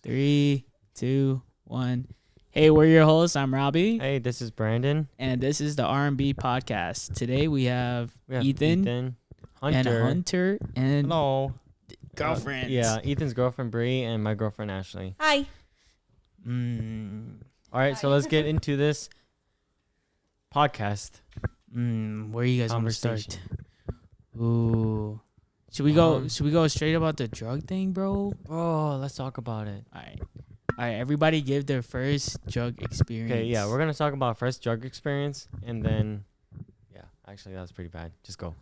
3, 2, 1. Hey, we're your hosts. I'm Robbie. Hey, this is Brandon. And this is the R&B podcast. Today we have Ethan, Hunter, and Hello. girlfriends. Ethan's girlfriend Bree and my girlfriend Ashley. Hi. All right, so let's get into this podcast. Where you guys want to start? Conversation. Ooh. Should we go straight about the drug thing, bro? Bro, let's talk about it. All right. Everybody give their first drug experience. Okay, yeah, we're gonna talk about first drug experience, and then, actually, that was pretty bad. Just go.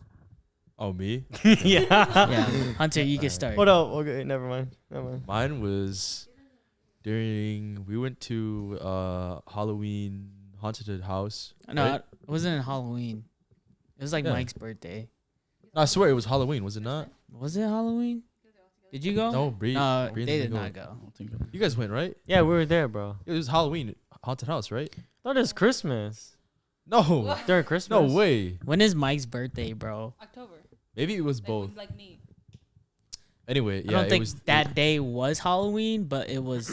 Oh, me? Yeah. Yeah, Hunter, you can start. Hold up. Okay, never mind. Mine was we went to Halloween haunted house. No, right? it wasn't Halloween. It was like Yeah. Mike's birthday. No, I swear it was Halloween, was it not? Was it Halloween? Did you go? No, Bree. No, Bree they didn't did not go. You guys went, right? Yeah, we were there, bro. It was Halloween haunted house, right? Thought it was Christmas. No. During Christmas. No way. When is Mike's birthday, bro? October. Maybe it was both. Like me. Anyway, yeah. I don't it think was, that day was Halloween, but it was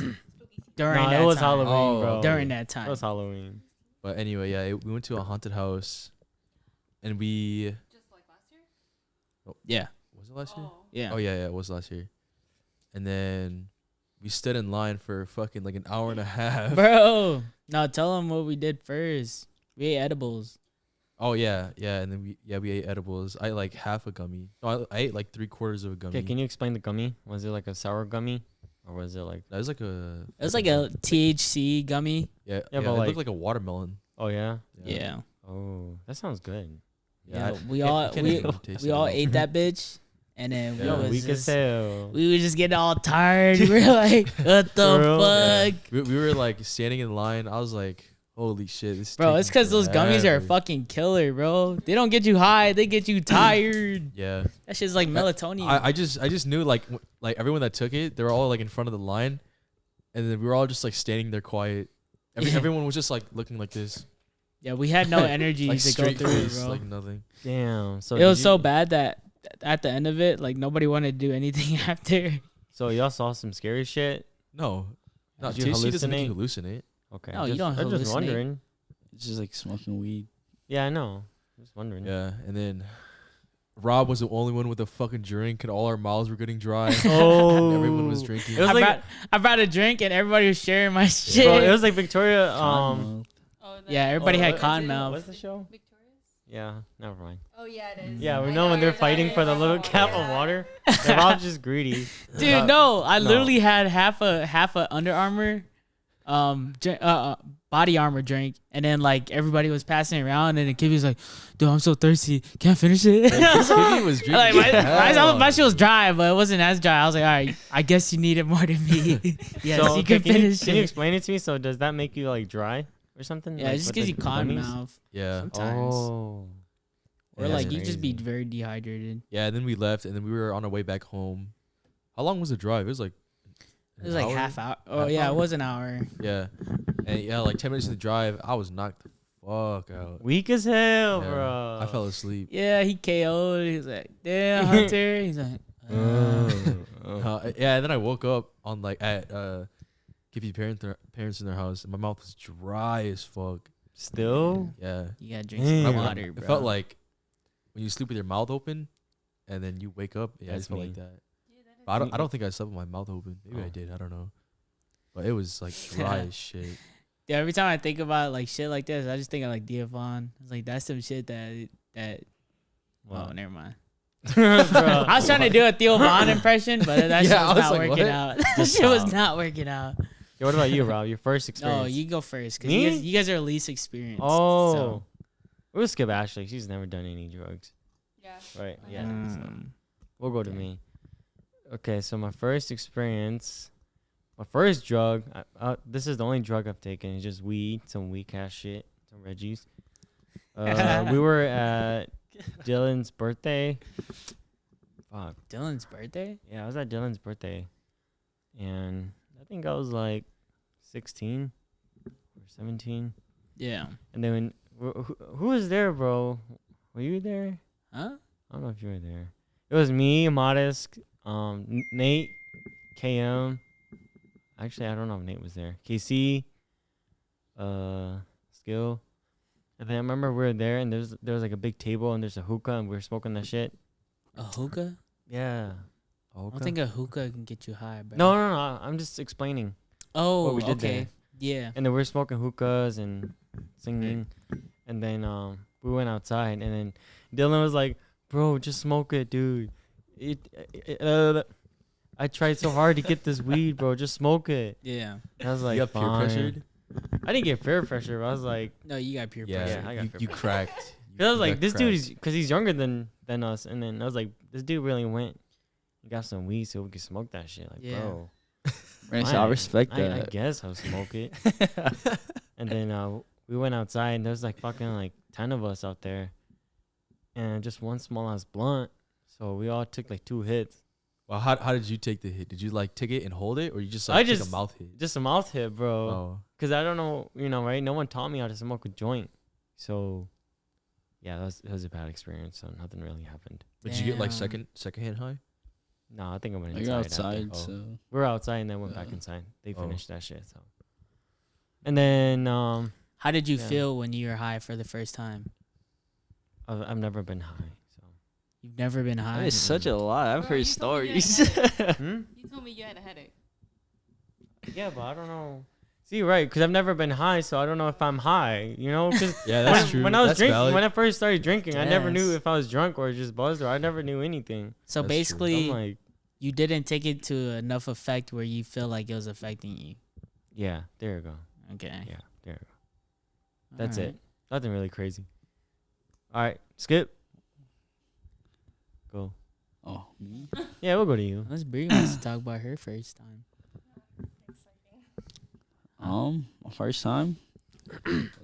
during Nah, that it was time. Halloween, Oh. bro. During that It time. was Halloween. But anyway, yeah, we went to a haunted house, and we. Just like last year? Yeah. Was it last year? Yeah. Oh yeah, it was last year. And then we stood in line for fucking like an hour and a half. Bro. No, tell them what we did first. We ate edibles. Oh yeah, and then we ate edibles. I ate like half a gummy. No, I ate like 3/4 of a gummy. Okay, can you explain the gummy? Was it like a sour gummy, or was it like? That was like a. It was like a THC gummy. Yeah, Yeah, it but looked like- like a watermelon. Oh yeah. Yeah. Oh, that sounds good. Yeah, I we can't- all I can't we, even taste we it. all ate that bitch, and then Yeah. we Weak as hell. we were just getting all tired. We were like, what For real? the fuck? We were like standing in line. I was like, holy shit, this. is Bro, it's taking because those gummies are forever. fucking killer, bro. They don't get you high. They get you tired. Yeah, That shit's like melatonin. I just knew like everyone that took it, they were all like in front of the line, and then we were all just like standing there quiet. Yeah. Everyone was just like looking like this, Yeah, we had no energy like to go straight through it, face, bro. like nothing. Damn. So It was did so you- bad that at the end of it, like nobody wanted to do anything after. So y'all saw some scary shit. No, no, Did you THC doesn't make you hallucinate? hallucinate. Okay. No, you don't I'm just hallucinate. wondering. It's just like smoking weed. Yeah, I know. Just wondering. Yeah, and then Rob was the only one with a fucking drink, and all our mouths were getting dry. Oh. and everyone was drinking. It was like, I brought a drink and everybody was sharing my shit. bro, it was like Victoria. Cottonmouth. Oh, Yeah, everybody had what- cotton mouth. What's the show? Victoria's? Yeah, never mind. Oh, yeah, it is. Yeah, we I know when they're what you're fighting talking for the little about. cap Yeah. of water. The Rob's just greedy. Dude, no, I No. literally had half a Under Armour, body armor drink, and then like everybody was passing it around, and the kid was like, "Dude, I'm so thirsty, can't finish it." Kitty was drinking. Like hell. my shit was dry, but it wasn't as dry. I was like, all right, I guess you need it more than me. Yes, So, you okay, can finish Can you it. explain it to me? So does that make you like dry or something? Yeah, like, it just with gives the you cotton gummies? mouth. Yeah, Sometimes. Oh. Or Yeah, like it's you just be crazy. very dehydrated. yeah. And then we left, and then we were on our way back home. How long was the drive? It was like. It was like hour? half hour. Oh Half yeah, hour? it was an hour. Yeah, and yeah, like 10 minutes in the drive, I was knocked the fuck out. Weak as hell, Yeah, bro. I fell asleep. Yeah, he KO'd. He's like, damn, Hunter. He's like, Yeah, and then I woke up on like at Kippy's parents in their house, and my mouth was dry as fuck. Still? Yeah, you gotta drink Damn. some I- water, bro. it felt like when you sleep with your mouth open, and then you wake up. Yeah, That's it felt me. like that. But I don't think I slept with my mouth open. Maybe I Oh. did. I don't know. But it was like dry as shit. Yeah, every time I think about like shit like this, I just think of like Diavon. It's like that's some shit that. Oh, never mind. Bro. I was trying to do a Theo Von impression, but that shit Yeah, I was was not like, working what? out. That Just shit was stop. not working out. Yeah, what about you, Rob? Your first experience? No, you go first because Me? you guys are least experienced. Oh. so. We'll skip Ashley. She's never done any drugs. Yeah. Right. Yeah. Mm. So we'll go to me. Okay, so my first experience, my first drug, this is the only drug I've taken. It's just weed, some weak ass shit, some Reggies. We were at Dylan's birthday. Fuck. Dylan's birthday? Yeah, I was at Dylan's birthday. And I think I was like 16 or 17. Yeah. And then who was there, bro? Were you there? Huh? I don't know if you were there. It was me, Modest, Nate, KM, Actually, I don't know if Nate was there. KC, Skill. And then I remember we were there, and there was like a big table, and there's a hookah, and we were smoking that shit. A hookah? Yeah. I don't think a hookah can get you high, bro. No. I'm just explaining. Oh, what we did okay. there. Yeah. And then we were smoking hookahs and singing. And then we went outside, and then Dylan was like, "Bro, just smoke it, dude. I tried so hard to get this weed, bro. Just smoke it." Yeah. And I was like, You got peer "Fine." pressured? I didn't get peer pressure, but I was like, No, you got peer Yeah, pressure. I got you cracked. cause I was You like, got this dude cracked. is, cause he's younger than us, and then I was like, this dude really went, and got some weed so we could smoke that shit, like, Yeah. bro. Right, so fine. I respect I that. guess I'll smoke it. And then we went outside, and there's like fucking like 10 of us out there, and just one small ass blunt. So we all took like 2 hits. Well, how did you take the hit? Did you like take it and hold it, or you just like I take just- a mouth hit? Just a mouth hit, bro. Oh, Cause I don't know, right? No one taught me how to smoke a joint. So yeah, that was a bad experience. So nothing really happened. but did you get like Damn. second hand high? No, I think I went inside. You're after. outside, Oh. so We were outside and then went back Yeah. inside. They Oh. finished that shit. So, and then How did you Yeah. feel when you were high for the first time? I've never been high. You've never been high? that is such a lie. I've Bro, heard you told me you stories. had Hmm? You told me you had a headache. Yeah, but I don't know. See, right? Because I've never been high, so I don't know if I'm high. Because Yeah, that's true. when I was That's drinking, valid. when I first started drinking, I never knew Yes. if I was drunk or just buzzed, or I never knew anything. So That's true. basically, I'm like, you didn't take it to enough effect where you feel like it was affecting you. yeah, there you go. Okay. Yeah, there you go. That's Alright. it. Nothing really crazy. All right, Skip. Go. Oh, me? Yeah, we'll go to you. Let's Bree wants to talk about her first time. My first time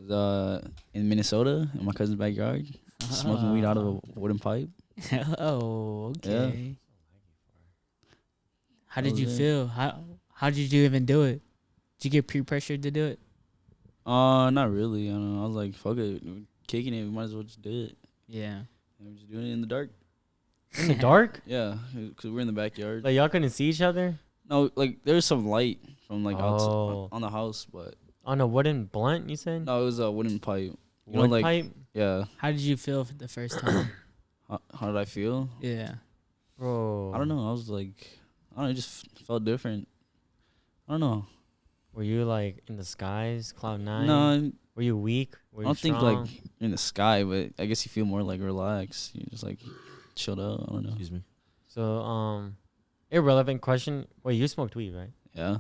was in Minnesota in my cousin's backyard, smoking weed out of a wooden pipe. Oh, okay. How did you feel? How did you even do it? Did you get peer pressured to do it? Not really. I don't know. I was like, fuck it, we're kicking it. We might as well just do it. Yeah. And we're just doing it in the dark. In the dark? Yeah, because we're in the backyard. Like y'all couldn't see each other No, like there's some light from like Oh. outside on the house, but on a wooden blunt. You said no, it was a wooden pipe. You know, wood like pipe, yeah. How did you feel for the first time? How did I feel? Yeah. bro. I don't know. I was like, I don't know. It just felt different. I don't know. Were you like in the skies, cloud nine? No, Were you weak? Were I you don't think strong? like in the sky, but I guess you feel more like relaxed. You just like chilled out. I don't know. Excuse me. So irrelevant question. Wait, you smoked weed, right? Yeah.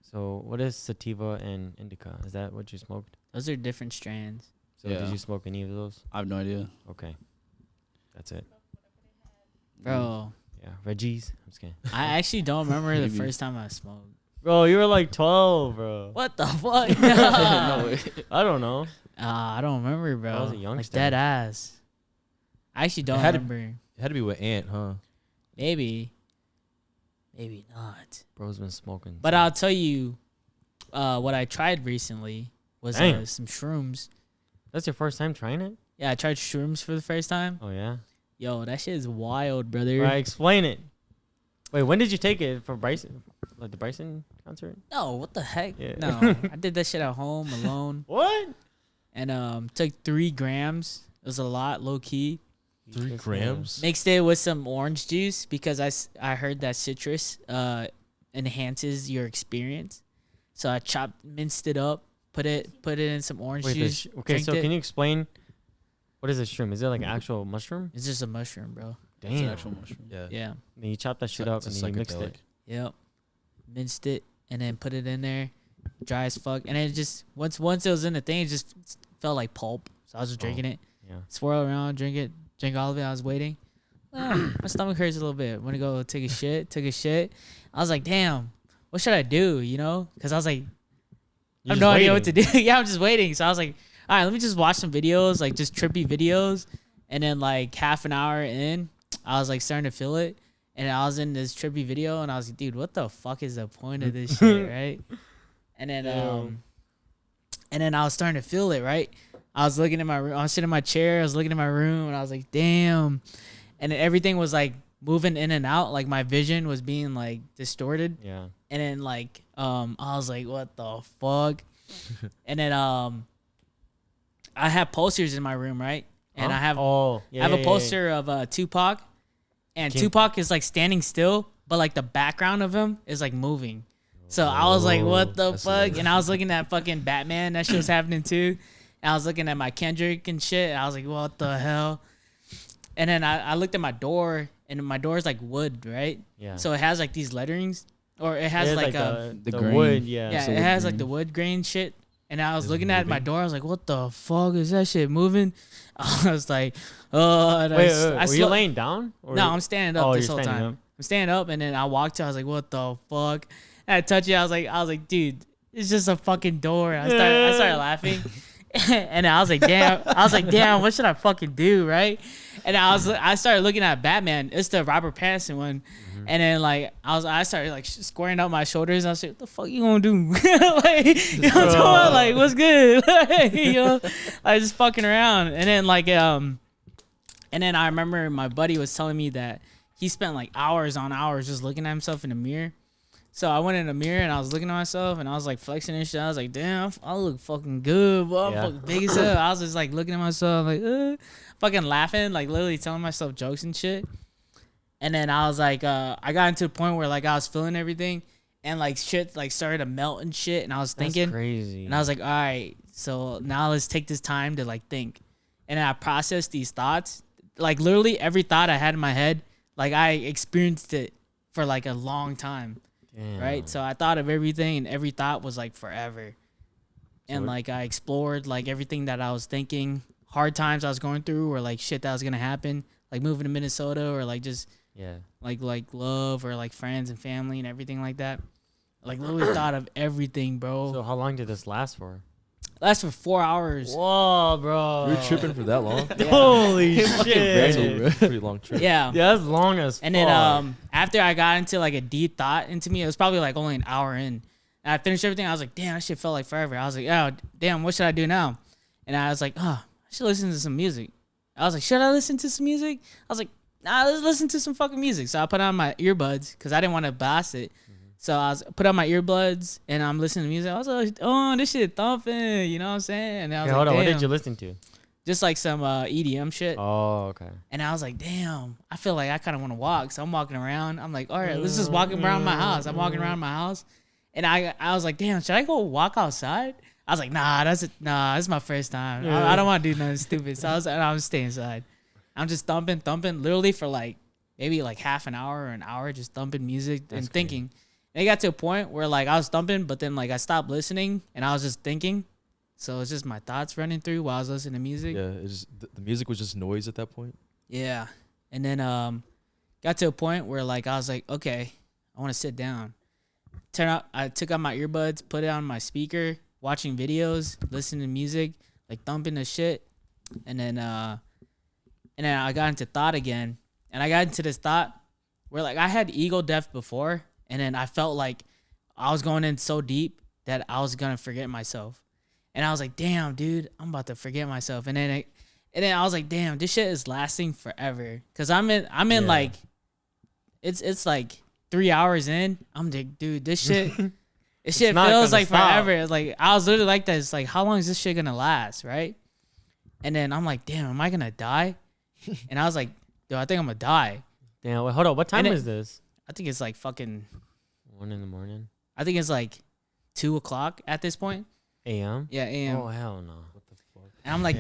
So what is sativa and indica? Is that what you smoked? Those are different strands. So Yeah. did you smoke any of those? I have no idea. Okay, that's it. Bro, Yeah, Reggie's. I'm just kidding. I actually don't remember the Maybe. first time I smoked. Bro, you were like 12, bro. What the fuck? No way. I don't know. I don't remember, bro. I was a Like youngster. dead ass. I actually don't had to- remember. It had to be with Ant, huh? Maybe. Maybe not. Bro's been smoking. But I'll tell you what I tried recently was Dang. some shrooms. That's your first time trying it? Yeah, I tried shrooms for the first time. Oh yeah. Yo, that shit is wild, brother. Right, explain it. Wait, when did you take it for Bryson? Like the Bryson concert? No, what the heck? Yeah. No, I did that shit at home alone, What? and took 3 grams. It was a lot, low key. 3 grams? Mixed it with some orange juice because I heard that citrus enhances your experience. So I minced it up, put it in some orange Wait, juice. okay, drank so it. can you explain what is a shroom? Is it like an actual mushroom? It's just a mushroom, bro. It's an Damn. actual mushroom. Yeah. Yeah. Then you chop that shit up and then you mixed it. Yep. Minced it and then put it in there, dry as fuck. And it just once it was in the thing, it just felt like pulp. So I was just drinking it, Yeah. swirl around, drink all of it. I was waiting. My stomach hurts a little bit. Went to go take a shit. Took a shit. I was like, damn, what should I do? Because I was like, I have no idea what to do. Yeah, I'm just waiting. So I was like, all right, let me just watch some videos, like just trippy videos. And then like half an hour in, I was like starting to feel it. And I was in this trippy video and I was like, dude, what the fuck is the point of this shit, right? And then I was starting to feel it, right? I was looking in my room. I was sitting in my chair. I was looking in my room and I was like, damn. And then everything was like moving in and out. Like my vision was being like distorted. Yeah. And then like I was like, what the fuck? And then I have posters in my room, right? And I have I have a poster of Tupac, and Tupac is like standing still, but like the background of him is like moving. So I was like, what the fuck? And I was looking at fucking Batman. That shit was happening too. And I was looking at my Kendrick and shit. And I was like, what the hell? And then I looked at my door, and my door is like wood, right? Yeah. So it has like these letterings, or it has like the grain. wood. Yeah. yeah, So it has like the wood grain shit. And I was looking at my door. I was like, what the fuck is that shit moving? I was like, oh. And Wait, were you laying down? Or no, I'm standing up this whole standing time. up. I'm standing up, and then I walked to. I was like, what the fuck? And I touched it. I was like, dude, it's just a fucking door. I started laughing. And I was like, damn, what should I fucking do, right? And I started looking at Batman. It's the Robert Pattinson one. Mm-hmm. And then like I started like squaring up my shoulders. And I was like, what the fuck you gonna do? Like, you know what I'm talking about? Like, what's good? Like, you know, like just fucking around. And then like and then I remember my buddy was telling me that he spent like hours on hours just looking at himself in the mirror. So I went in the mirror and I was looking at myself and I was like flexing and shit. I was like, damn, I look fucking good. Boy, I'm fucking big as hell. I was just like looking at myself like, fucking laughing, like literally telling myself jokes and shit. And then I was like, I got into a point where like I was feeling everything and like shit like started to melt and shit. And I was thinking, That's crazy. And I was like, all right, so now let's take this time to like think. And then I processed these thoughts. Like literally every thought I had in my head, like I experienced it for like a long time. Damn. Right, so I thought of everything, and every thought was like forever, and like I explored like everything that I was thinking, hard times I was going through, or like shit that was gonna happen, like moving to Minnesota, or like just like love, or like friends and family and everything like that. Like literally thought of everything, bro. So how long did this last for? Last for 4 hours. Whoa, bro. You were tripping for that long? Yeah. Holy That's shit. a pretty long trip. Yeah. Yeah, that's long as fuck. And then after I got into like a deep thought into me, it was probably like only an hour in. And I finished everything. I was like, damn, that shit felt like forever. I was like, oh, damn, what should I do now? And I was like, oh, I should listen to some music. I was like, should I listen to some music? I was like, nah, let's listen to some fucking music. So I put on my earbuds because I didn't want to blast it. So I put on my earbuds and I'm listening to music. I was like, oh, this shit thumping. You know what I'm saying? And I was like, hold on, damn. what did you listen to? Just like some EDM shit. Oh, okay. And I was like, damn, I feel like I kind of want to walk. So I'm walking around. I'm like, all right, let's just walk around my house. I'm walking around my house. And I was like, damn, should I go walk outside? I was like, nah, this is my first time. I don't want to do nothing stupid. So I'm staying inside. I'm just thumping, literally for like maybe like half an hour or an hour, just thumping music and thinking. And it got to a point where like I was thumping, but then like I stopped listening and I was just thinking. So it's just my thoughts running through while I was listening to music. Yeah, it's just, the music was just noise at that point. Yeah. And then got to a point where like I was like, okay, I want to sit down. I took out my earbuds, put it on my speaker, watching videos, listening to music, like thumping the shit. And then I got into thought again. And I got into this thought where like I had ego death before, and then I felt like I was going in so deep that I was gonna forget myself. And I was like, damn, dude, I'm about to forget myself. And then I was like, damn, this shit is lasting forever. Cause I'm in like it's like 3 hours in. I'm like, dude, this shit feels like forever. It's like I was literally like that. It's like, how long is this shit gonna last, right? And then I'm like, damn, am I gonna die? And I was like, dude, I think I'm gonna die. Damn, wait, hold on. What time is this? I think it's like fucking 1 a.m. I think it's like 2 o'clock at this point. A.M.? Yeah, a.m. Oh, hell no. What the fuck? And I'm like,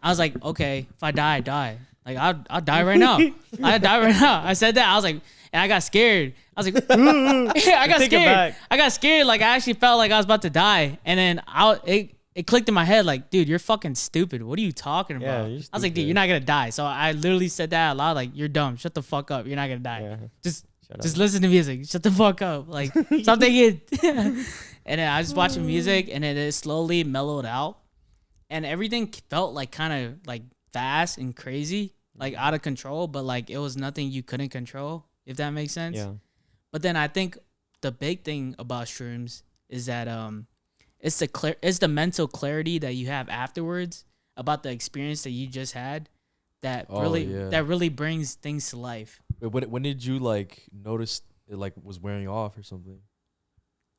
I was like, okay, if I die, I die. Like, I'll die right now. I die right now. I said that. I was like, and I got scared. I was like, I got scared. I got scared. Like, I actually felt like I was about to die. And then it clicked in my head, like, dude, you're fucking stupid. What are you talking about? Yeah, I was like, dude, you're not going to die. So I literally said that out loud, like, you're dumb. Shut the fuck up. You're not going to die. Yeah. Just listen to music. Shut the fuck up. Like, stop thinking. And then I just watched music, and then it slowly mellowed out. And everything felt like kind of like fast and crazy, like out of control, but like it was nothing you couldn't control, if that makes sense. Yeah. But then I think the big thing about shrooms is that it's the mental clarity that you have afterwards about the experience that you just had that really brings things to life. When did you like notice it like was wearing off or something?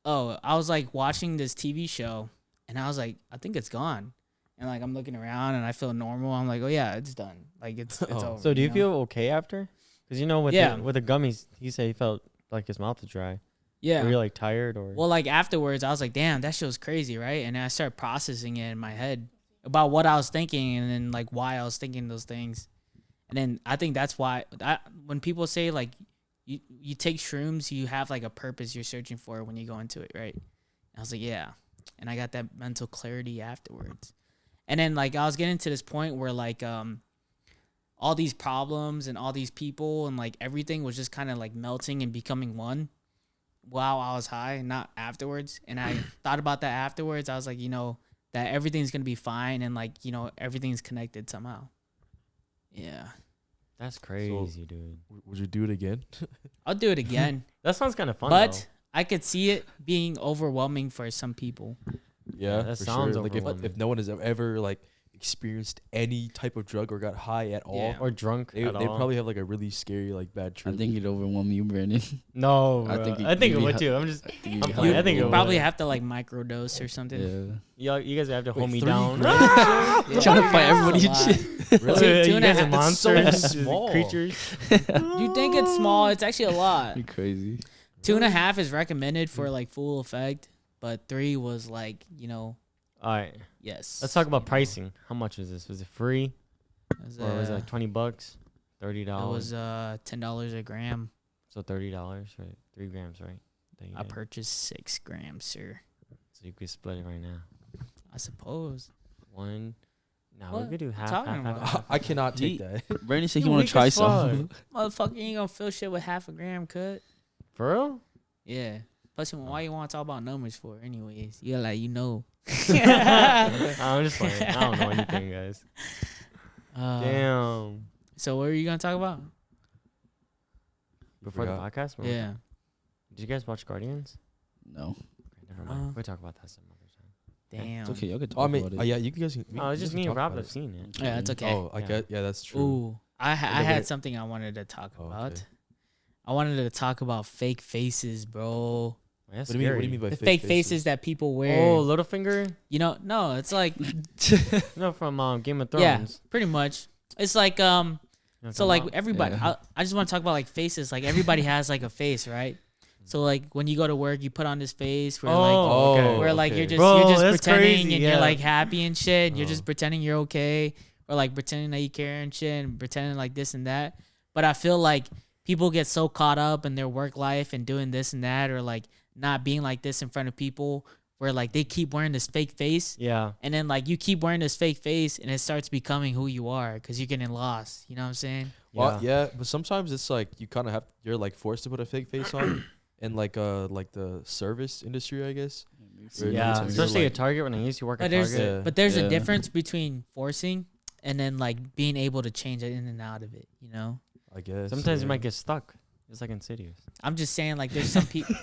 Oh, I was like watching this TV show, and I was like, I think it's gone. And like I'm looking around, and I feel normal. I'm like, oh yeah, it's done. Like it's Oh. over. So do you know? feel okay after? Because with Yeah. with the gummies, he said he felt like his mouth was dry. Yeah. Were you like tired or? Well, like afterwards, I was like, damn, that shit was crazy, right? And then I started processing it in my head about what I was thinking, and then like why I was thinking those things. And then I think that's why when people say like you take shrooms, you have like a purpose you're searching for when you go into it, right? And I was like, yeah. And I got that mental clarity afterwards. And then like I was getting to this point where like all these problems and all these people and like everything was just kind of like melting and becoming one while I was high, not afterwards. And I thought about that afterwards. I was like, that everything's going to be fine and like, everything's connected somehow. Yeah. That's crazy, dude. Would you do it again? I'll do it again. That sounds kind of fun. But I could see it being overwhelming for some people. Yeah, that for sounds sure. Like overwhelming. if no one has ever like experienced any type of drug or got high at all, Yeah. Or drunk. they at all. probably have like a really scary like bad I trip. think it overwhelmed you, Brandon. No, I bro. think I think you'd it be would ha- too. I'm just. You'd I'm be playing. I high. think it You would. probably have to like microdose or something. Yeah. You guys have to Wait, hold me 3 down. grams? Yeah. Trying to fight everybody That's and a shit. Really? Two You and a guys are half- That's so monsters, small. creatures. You think it's small? It's actually a lot. You crazy. 2.5 is recommended for like full effect, but 3 was like, All right, yes. let's talk about pricing. How much was this? Was it free It was, or was it like $20, $30? it was $10 a gram. So $30, right? 3 grams, right? That you I get. purchased 6 grams, sir. So you could split it right now. I suppose. One. No, What? we could do half. Talking Half, about? half, half. I cannot take He- that. Brandon said he You want weak to try as something. Motherfucker, you ain't gonna feel shit with half a gram cut. For real? Yeah. Plus, why you want to talk about numbers for, anyways? You're like, I'm just playing. I don't know anything, guys. Damn. So, what are you gonna talk about? Before the Forgot. podcast? Yeah. Did you guys watch Guardians? No. Okay, never mind. Uh, We'll talk about that some other time. Damn. It's okay. Y'all could Oh, I talk mean, about it. yeah, you guys. No, it's just me and Rob have seen it. Yeah, it's okay. Oh, I Yeah. get. Yeah, that's true. Ooh, I then had what- something I wanted to talk Oh, about. okay. I wanted to talk about fake faces, bro. That's What do you mean? What do you scary. mean by The fake faces that people wear. Oh, Littlefinger? No, it's like No, from Game of yeah, Thrones. pretty much. It's like You know what so I'm like talking everybody. Yeah. I just want to talk about like faces. Like everybody has like a face, right? So like when you go to work, you put on this face where like Oh, okay. where like you're okay. just Bro, you're just that's pretending crazy, and yeah. you're like happy and shit. And you're Oh. just pretending you're okay, or like pretending that you care and shit, and pretending like this and that. But I feel like people get so caught up in their work life and doing this and that, or like not being like this in front of people, where like they keep wearing this fake face, Yeah. and then like you keep wearing this fake face, and it starts becoming who you are because you're getting lost. You know what I'm saying? Well, yeah, but sometimes it's like you kind of you're like forced to put a fake face on, in like the service industry, I guess. Where Yeah, you're especially like- at Target when I used to work But at there's Target. Yeah. but there's Yeah. a difference between forcing and then like being able to change it in and out of it. You know? I guess. Sometimes yeah. you might get stuck. It's like Insidious. I'm just saying like there's some people.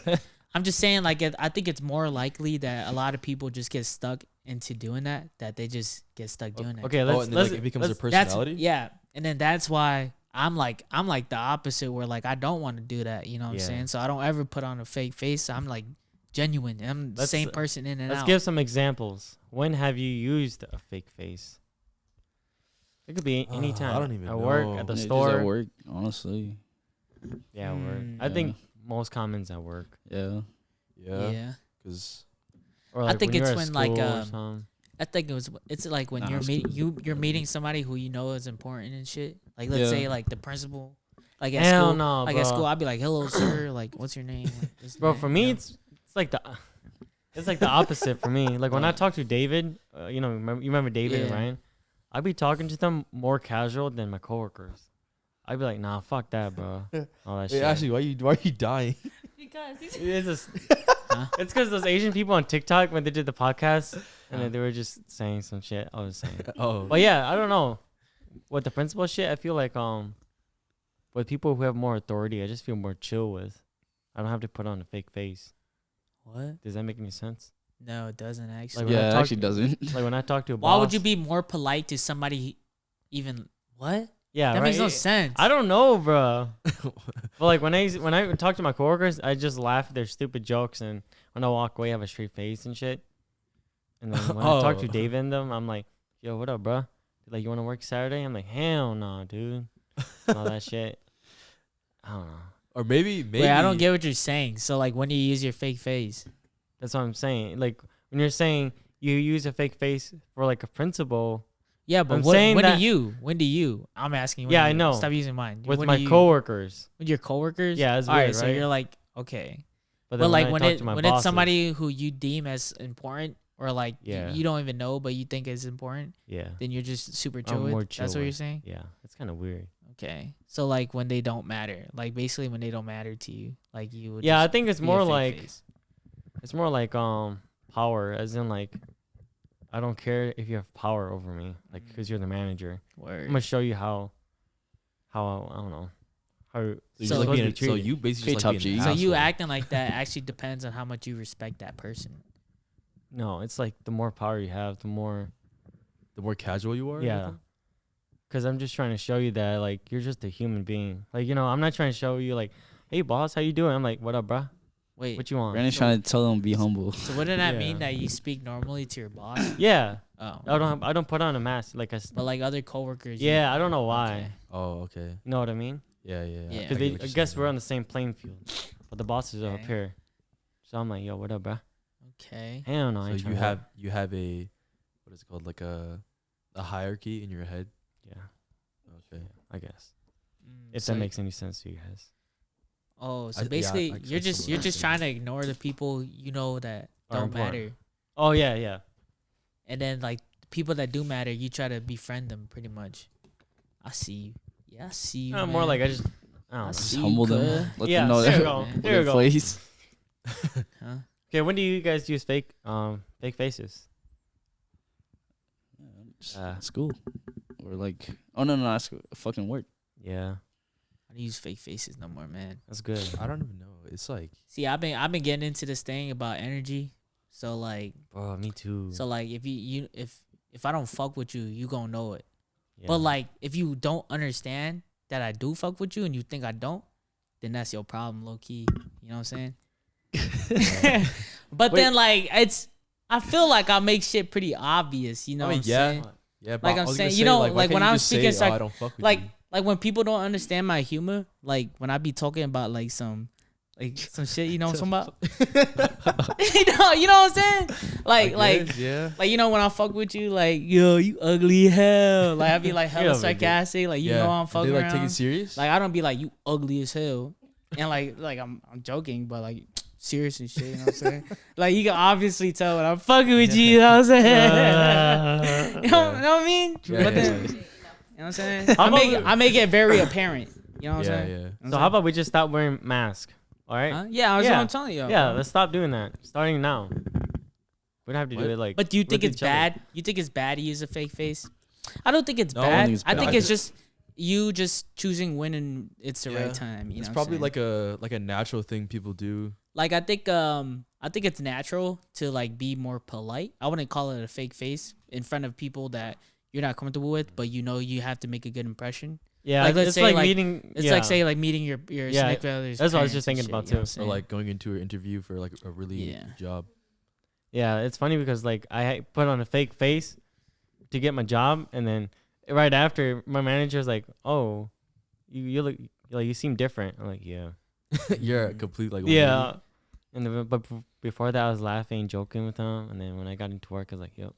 I'm just saying like I think it's more likely that a lot of people just get stuck into doing that they just get stuck doing that. Okay, Oh, let's and then, let's like, it becomes their let's- That's personality. yeah, and then that's why I'm like the opposite where like I don't want to do that. You know what I'm Yeah. saying? So I don't ever put on a fake face. I'm like genuine. I'm the Let's- same person in and Let's out. give some examples. When have you used a fake face? It could be any time. I don't even at work, know. at the Yeah, just store. at work, honestly. Yeah, at work. Mm, I think most common's at work. Yeah. Yeah, yeah. because Or I like think when it's you're at when, like, school or um, something. I think it's like when Nah, you're it's you're meeting somebody who you know is important and shit. Like let's Yeah. say like the principal, like at Hell school, no, like bro. at school, I'd be like, "Hello, sir. Like, what's your name?" Like, this and Bro, that, for you me, know? it's like the opposite for me. Like when I talk to David, you remember David and Yeah. Ryan, I'd be talking to them more casual than my coworkers. I'd be like, nah, fuck that, bro. All that hey, shit. Ashley, why are you dying? Because he's It's just, Huh? it's because those Asian people on TikTok when they did the podcast and then they were just saying some shit. I was saying, Oh, but yeah, I don't know. With the principal shit, I feel like with people who have more authority, I just feel more chill with. I don't have to put on a fake face. What? Does that make any sense? No, it doesn't actually. Like when I Yeah, it talk- actually doesn't. Like when I talk to a boss. Why would you be more polite to somebody? Even what? Yeah, That right. makes no sense. I don't know, bro. But like when I talk to my coworkers, I just laugh at their stupid jokes, and when I walk away, I have a straight face and shit. And then when I talk to David and them, I'm like, "Yo, what up, bro? Like, you want to work Saturday?" I'm like, "Hell no, dude." And all that shit. I don't know. Or maybe. Wait, I don't get what you're saying. So like, when do you use your fake face? That's what I'm saying. Like when you're saying you use a fake face for like a principal. Yeah, but I'm when saying do that- you? When do you? I'm asking. When Yeah, do I you? know. Stop using mine. With When my do you- coworkers. With your coworkers? Yeah, it's All right, weird, so right? you're like, okay. But But then like I when talk to my it's bosses, somebody who you deem as important, or like Yeah. you don't even know but you think is important, yeah, then you're just super I'm chill more with. chill That's what you're with. saying? Yeah, it's kind of weird. Okay. So like when they don't matter, like basically when they don't matter to you, like you would Yeah, I just think it's be a more fake like face. it's more like power, as in like I don't care if you have power over me, like because you're the manager. Word. I'm gonna show you how I don't know how. So, So- you, like being, Treated. so you basically Pretty just like tough being an G. So you asshole. acting like that actually depends on how much you respect that person. No, it's like the more power you have, the more. The more casual you are. Yeah. Because I'm just trying to show you that like you're just a human being. Like, you know, I'm not trying to show you like, hey boss, how you doing? I'm like, what up, bruh? Wait. What you want? Brandon's trying to tell them be humble. So wouldn't that Yeah. mean that you speak normally to your boss? Yeah, Oh. I don't put on a mask like But like other coworkers. yeah, I don't know why. Okay. Oh, okay. You know what I mean? Yeah, yeah. Yeah. Because get what I you're guess saying we're now. on the same playing field, but the bosses are up Okay. here. So I'm like, yo, what up, bruh? Okay. Hell no, I ain't So tryna work. you have a what is it called, like a hierarchy in your head. Yeah, Okay. I guess Mm, if so that makes any sense to you guys. Oh, so I- yeah, basically I you're just somewhat trying to ignore the people you know that Are don't important. matter, Oh yeah, yeah. and then like the people that do matter, you try to befriend them pretty much. I see you. Yeah, I see you. More man. like I don't I know. Just see you, humble them. cuz. Let Yeah, them know there you that go. Man. There you go. place. Huh? Okay, when do you guys use fake faces? School. Or like, oh no, that's fucking work. Yeah, I don't use fake faces no more, man. that's good. I don't even know. It's like See, I've been getting into this thing about energy. So like, Bro, me too. if I don't fuck with you, you gonna know it. Yeah. But like, if you don't understand that I do fuck with you and you think I don't, then that's your problem, low key. You know what I'm saying? But Wait. then like I feel like I make shit pretty obvious. You know I mean, what I'm yeah. saying? Yeah, but Like I I'm was gonna saying, say, you know, why like can't when you I'm just speaking say, oh, I psych- don't fuck with like you. like when people don't understand my humor, like when I be talking about like some shit, you know what I'm talking about? you know what I'm saying? Like yeah. like you know when I fuck with you, like yo, you ugly hell. Like I be like Yeah, hella but sarcastic, like you know I'm fucking They like around. take it serious. Like I don't be like you ugly as hell, and like I'm joking, but like serious and shit. You know what I'm saying? Like you can obviously tell when I'm fucking with you. You know what I'm saying? you know what I mean? Yeah, But yeah, then, yeah. you know what I'm saying? How about I make it very apparent. You know what I'm Yeah, saying? yeah. You know what So I'm how about we just stop wearing masks? All right. saying? Yeah, that's Yeah. what I'm telling you. Yeah, bro. let's stop doing that. Starting now. We don't have to What? do it like. But do you think with it's each other. bad? You think it's bad to use a fake face? I don't think it's No, I don't bad. think it's I think bad. it's just you just choosing when and it's the Yeah. right time. You It's know probably what I'm saying? like a natural thing people do. Like I think it's natural to like be more polite. I wouldn't call it a fake face in front of people that you're not comfortable with, but you know you have to make a good impression. Yeah, Like, let's it's say, like like- meeting. It's yeah. like say like meeting your Yeah, significant other's that's what I was parents just thinking and about shit, you know too. what I'm Or saying? like going into an interview for like a really Yeah. good job. Yeah, it's funny because like I put on a fake face to get my job, and then right after my manager's like, "Oh, you look like you seem different." I'm like, "Yeah, You're a complete like yeah." And before that, I was laughing, joking with him, and then when I got into work, I was like, "Yep,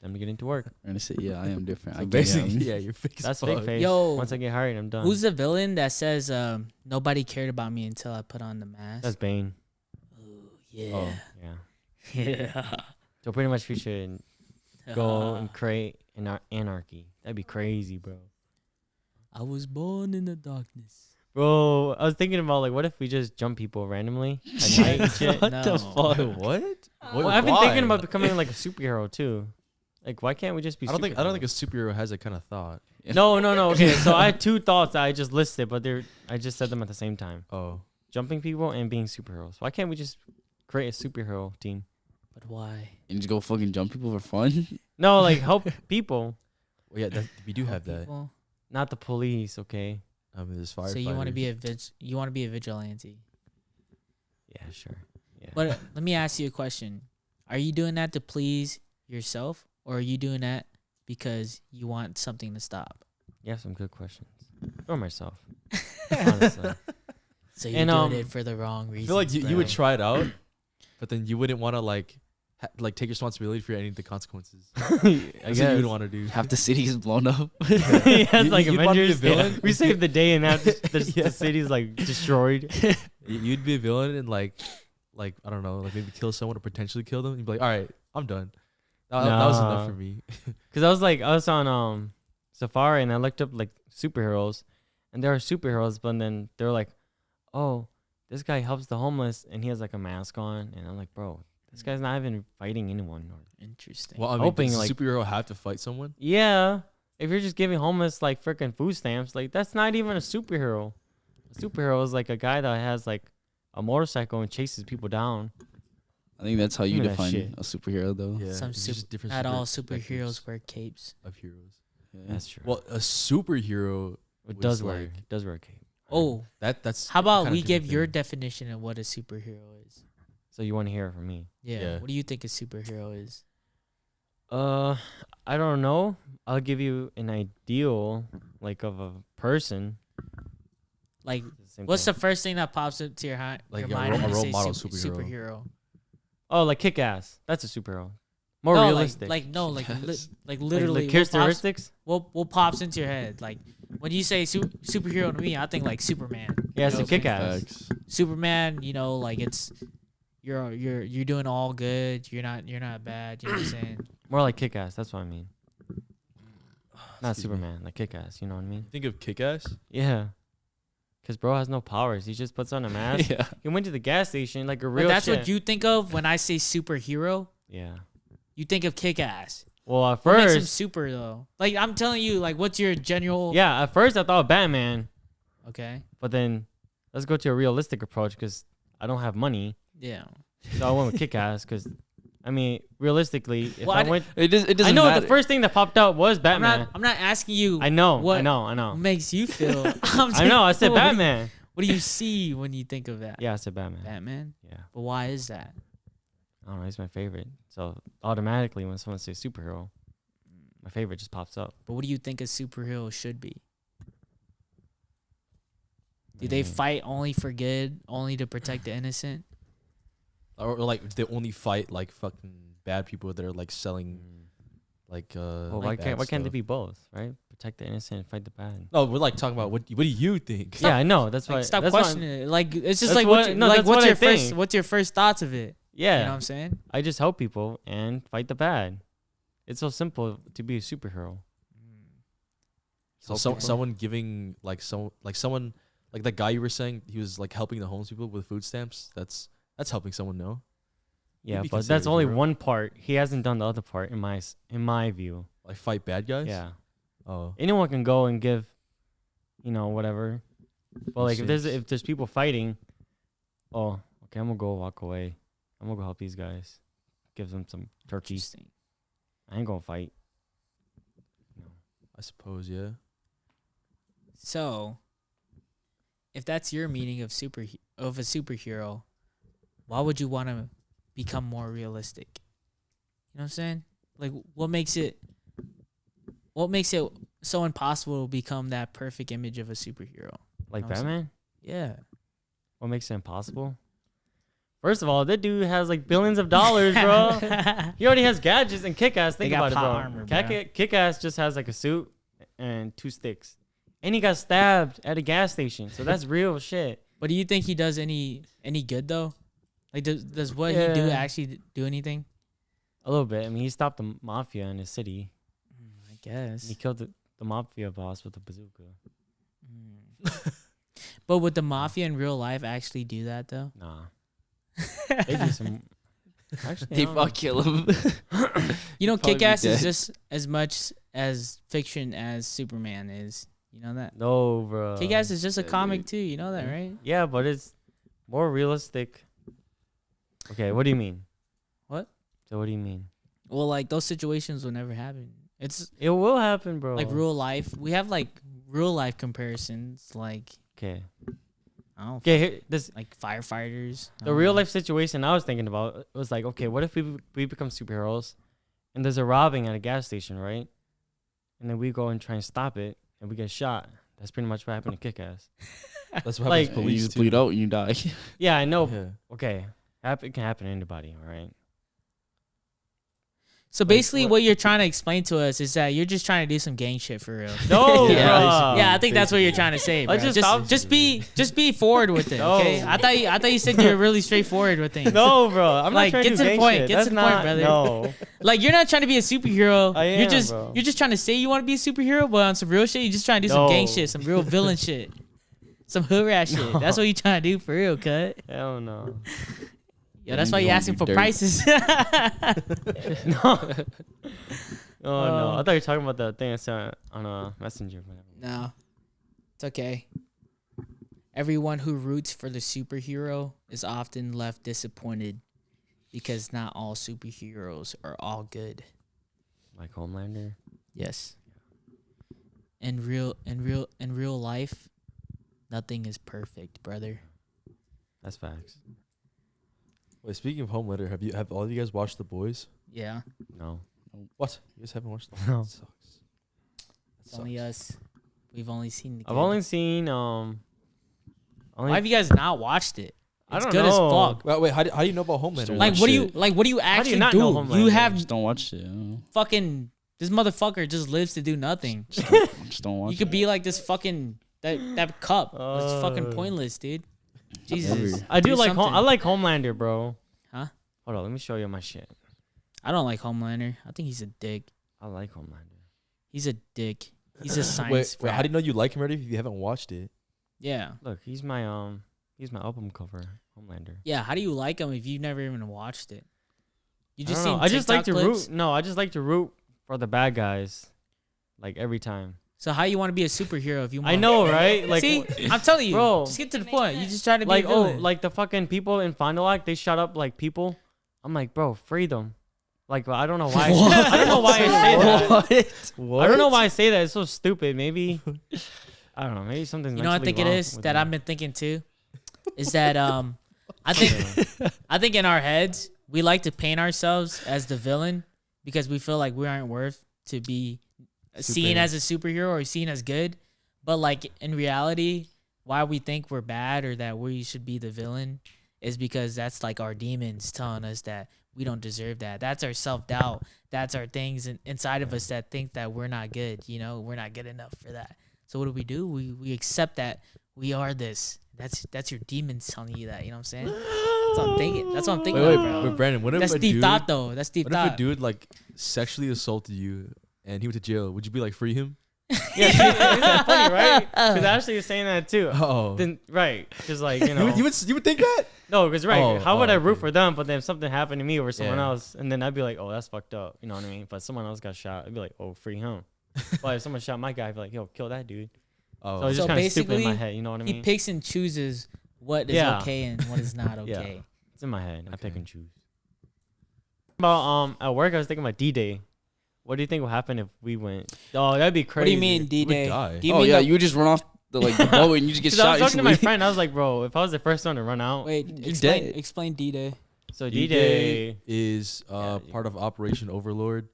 time to get into work." And I say, yeah, I am different. So I get basically, it. yeah, you're fake. That's as fake fuck. face. Yo, Once I get hired, I'm done. Who's the villain that says nobody cared about me until I put on the mask? That's Bane. Ooh, yeah. Oh. Yeah. Yeah. So pretty much we should go and create an anarchy. That'd be crazy, bro. I was born in the darkness. Bro, I was thinking about like, what if we just jump people randomly at night and shit? What No. the fuck? What? Well, I've been thinking about becoming like a superhero too. Like, why can't we just be? I don't think a superheroes? superhero has that kind of thought. No. Okay, so I had two thoughts that I just listed, but I just said them at the same time: Oh, jumping people and being superheroes. Why can't we just create a superhero team? But why? And just go fucking jump people for fun. No, like help people. well, yeah, we do have Help that. people? not the police, okay? I mean, there's firefighters. So you want to be a vigilante. Yeah, sure. Yeah. But let me ask you a question. Are you doing that to please yourself, or are you doing that because you want something to stop? You have some good questions. For myself. Honestly. So you're doing it for the wrong I reason. feel like you would try it out, but then you wouldn't want to like take responsibility for any of the consequences. I That's what guess. you would want to do. Half the city is blown up. Yeah, it's like You'd wanna be a Avengers. villain? We saved the day and now the Yeah. city's like destroyed. You'd be a villain and like I don't know, like maybe kill someone or potentially kill them. You'd be like, all right, I'm done. That was enough Nah. for me. Cause I was on Safari and I looked up like superheroes, and there are superheroes, but then they're like, oh, this guy helps the homeless and he has like a mask on, and I'm like, bro, this guy's not even fighting anyone. Interesting. Well, I mean, Hoping, does a like- superhero have to fight someone? Yeah, if you're just giving homeless like freaking food stamps, like that's not even a superhero. A superhero is like a guy that has like a motorcycle and chases people down. I think that's how you Give me that define shit. a superhero, though. Yeah, Some it's just different. Not all perspectives superheroes wear capes. of heroes. Yeah. That's true. Well, a superhero it was does like- wear a cape. Oh, that's. how about kinda we give different your thing. definition of what a superhero is? So you want to hear it from me? Yeah. Yeah. What do you think a superhero is? I don't know. I'll give you an ideal like of a person. Like, Same what's thing. the first thing that pops into your, Like your a mind role- when a you role say model superhero? Oh, like Kick-Ass. That's a superhero. More No, realistic. like no, like Yes. like Like literally. the what pops, characteristics. what pops into your head? Like when you say superhero to me, I think like Superman. Yeah, it's You a know, Kick-Ass. Facts. Superman, you know, like it's you're doing all good. You're not bad. You know what I'm saying? More like Kick-Ass. That's what I mean. Not Excuse me. Superman. Like Kick-Ass. You know what I mean? Think of Kick-Ass. Yeah. Cause bro has no powers. He just puts on a mask. Yeah. He went to the gas station like a But real. that's shit. what you think of when I say superhero. Yeah. You think of Kick-Ass. Well, at What makes him first, super though? Like I'm telling you, like what's your general? yeah. At first, I thought Batman, Okay. but then let's go to a realistic approach because I don't have money, Yeah. so I went with Kick-Ass. Because, I mean, realistically, if Well, I I went, It doesn't I know matter. the first thing that popped out was Batman. I'm not asking you. I know. what I know. makes you feel. I know. I said what do you- Batman. What do you see when you think of that? Yeah, I said Batman. Batman. Yeah. But why is that? I don't know. He's my favorite. So automatically, when someone says superhero, my favorite just pops up. But what do you think a superhero should be? Do they Mm. fight only for good, only to protect the innocent? Or like they only fight like fucking bad people that are like selling Mm. like Well, like why can't they stuff. be both, right? Protect the innocent and fight the bad. No, we're like talking about what do you think? Yeah, I know. That's why. Like, stop that's why questioning it. Like it's just that's like what- no, like that's what's what I your first think. what's your first thoughts of it? Yeah, You know what I'm saying? I just help people and fight the bad. It's so simple to be a superhero. So Okay. someone giving someone like that guy you were saying he was like helping the homeless people with food stamps. That's helping someone, no? Yeah, be but considered that's a only hero. one part. He hasn't done the other part in my view. Like fight bad guys. Yeah, Oh. anyone can go and give, whatever. But like if Shit. there's people fighting, oh, okay, I'm gonna go walk away. I'm gonna go help these guys. Give them some turkey. Interesting. I ain't gonna fight. I suppose, yeah. So, if that's your meaning of a superhero, why would you want to become more realistic? You know what I'm saying? Like, what makes it so impossible to become that perfect image of a superhero? Like know what I'm Batman. Yeah. What makes it impossible? First of all, that dude has like billions of dollars, bro. He already has gadgets and Kick-Ass. They Think got about it, power bro. armor, bro. Kick-Ass just has like a suit and 2 sticks. And he got stabbed at a gas station. So that's real shit. But do you think he does any good though? Like, does what he do Yeah. actually do anything? A little bit. I mean, he stopped the mafia in his city. I guess. He killed the mafia boss with a bazooka. But would the mafia in real life actually do that though? Nah. They do some... Actually, I They don't know. fuck kill him. You know, Probably be Kick-Ass is dead. just as much as fiction as Superman is. You know that? No, bro. Kick-Ass is just a yeah, comic dude. too. You know that, right? Yeah, but it's more realistic. Okay, what do you mean? What? So what do you mean? Well, like those situations will never happen. It's It will happen, bro. like real life. We have like real life comparisons, like Okay. I don't Okay. This like firefighters. I the don't real know. life situation I was thinking about was like, okay, what if we become superheroes, and there's a robbing at a gas station, right? And then we go and try and stop it, and we get shot. That's pretty much what happened to Kick-Ass. That's what Like, happens to You police just too. bleed out and you die. Yeah, I know. Yeah. Okay, it can happen to anybody, all right? So basically, what you're trying to explain to us is that you're just trying to do some gang shit for real. No, Yeah, bruh. Yeah, I think that's what you're trying to say, bro. Let's just stop- Just be forward with it, okay? No. I thought you said you're really straightforward with things. No, bro. I'm Like, not trying get to to do the gang point, shit. get That's to the point, not, brother. No. Like, you're not trying to be a superhero. I you're am, just bro. you're just trying to say you want to be a superhero, but on some real shit, you're just trying to do some gang No. shit, some real villain shit, some hood rat shit. No. That's what you trying to do for real, cut. Hell no. Yo, that's You why you gonna asking do for dirt. prices. No. Oh no. I thought you were talking about the thing I sent on a messenger. No, it's okay. Everyone who roots for the superhero is often left disappointed because not all superheroes are all good. Like Homelander. Yes. In real life, nothing is perfect, brother. That's facts. Wait, speaking of Homelander, have all of you guys watched The Boys? Yeah, No. What? You guys haven't watched No. That sucks. it's only us. We've only seen the. I've good. only seen Why have you guys not watched it? I It's don't good know. as fuck. Wait, how do you know about Homelander? don't Like, watch what do you it. like? What do you do you actually not do? know You Homelander? have Just don't watch it. I don't know. fucking this motherfucker just lives to do nothing. Just don't watch You could it. be like this fucking that cup. It's fucking Uh, pointless, dude. Jesus. Whatever. I do like something. I like Homelander, bro. Huh? Hold on, let me show you my shit. I don't like Homelander. I think he's a dick. I like Homelander. He's a dick. He's a science. Wait, how rat. do you know you like him already if you haven't watched it? Yeah. Look, he's my album cover, Homelander. Yeah. How do you like him if you've never even watched it? You I just don't seen know. I just like to TikTok clips? root. No, I just like to root for the bad guys, like every time. So how you want to be a superhero if you? I want- know, right? Like, See, I'm telling you, Bro. just get to the point. You just try to be like a villain. like the fucking people in Fond du Lac, they shut up like people. I'm like, bro, free them. Like, I don't know why. I don't know why I say that. What? I don't know why I say that. It's so stupid. Maybe I don't know. Maybe something's You know what I think it is that I've been thinking too, is that I think in our heads we like to paint ourselves as the villain because we feel like we aren't worth to be seen as a superhero or seen as good, but like in reality, why we think we're bad or that we should be the villain is because that's like our demons telling us that we don't deserve that. That's our self-doubt. That's our things inside of us that think that we're not good. You know, we're not good enough for that. So what do? We accept that we are this. That's your demons telling you that. You know what I'm saying? That's what I'm thinking. That's what I'm thinking, Wait, of, bro. Brandon, what if That's a deep dude, thought, though. That's deep what if a thought. dude like sexually assaulted you and he went to jail? Would you be like, free him? Yeah, isn't that funny, right? Because Ashley is saying that too. Oh, Then right, because like you know, you would think that? no, because right. Oh, How would I root okay. for them? But then if something happened to me or someone Yeah. else, and then I'd be like, oh, that's fucked up. You know what I mean? But someone else got shot, I'd be like, oh, free him. But if someone shot my guy, I'd be like, yo, kill that dude. Oh, So it's So just kind of stupid in my basically, head. You know what I He mean? picks and chooses what is Yeah. okay and what is not Yeah. okay. It's in my head. I pick Okay. and choose. About at work, I was thinking about D-Day. What do you think will happen if we went? Oh, that'd be crazy. What do you mean D-Day? die. Do you Oh mean yeah, the- you would just run off the the boat and you just get Because I was shot talking to my instantly. friend, I was like, bro, if I was the first one to run out, Wait, You're dead. explain D-Day. so D-Day D-Day. is Yeah, part of Operation Overlord,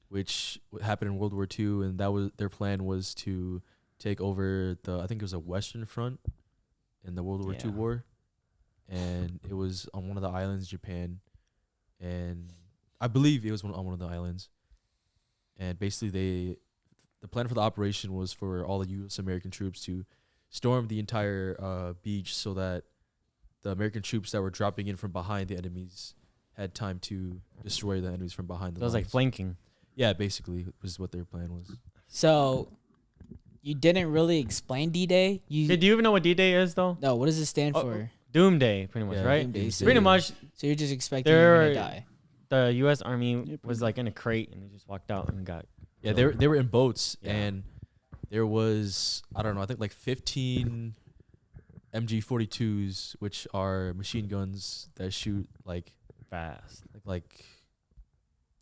which happened in World War II, and that was their plan was to take over I think it was a Western Front in the World War II Yeah. war, and it was on one of the islands, Japan, and I believe it was on one of the islands, and basically the plan for the operation was for all the U.S. American troops to storm the entire beach so that the American troops that were dropping in from behind the enemies had time to destroy the enemies from behind the That was like lines. flanking. Yeah, basically was what their plan was. So, you didn't really explain D-Day. Hey, do you even know what D-Day is though? No, what does it stand Oh, for? Doomsday, pretty much, Yeah, right? Doomsday. Doomsday. Pretty much, So you're just expecting you're There- gonna die. the U.S. Army Yeah, pretty was like in a crate and they just walked out and got. Yeah, killed. they were in boats, Yeah. and there was, I don't know, I think like 15 MG42s, which are machine guns that shoot like fast. like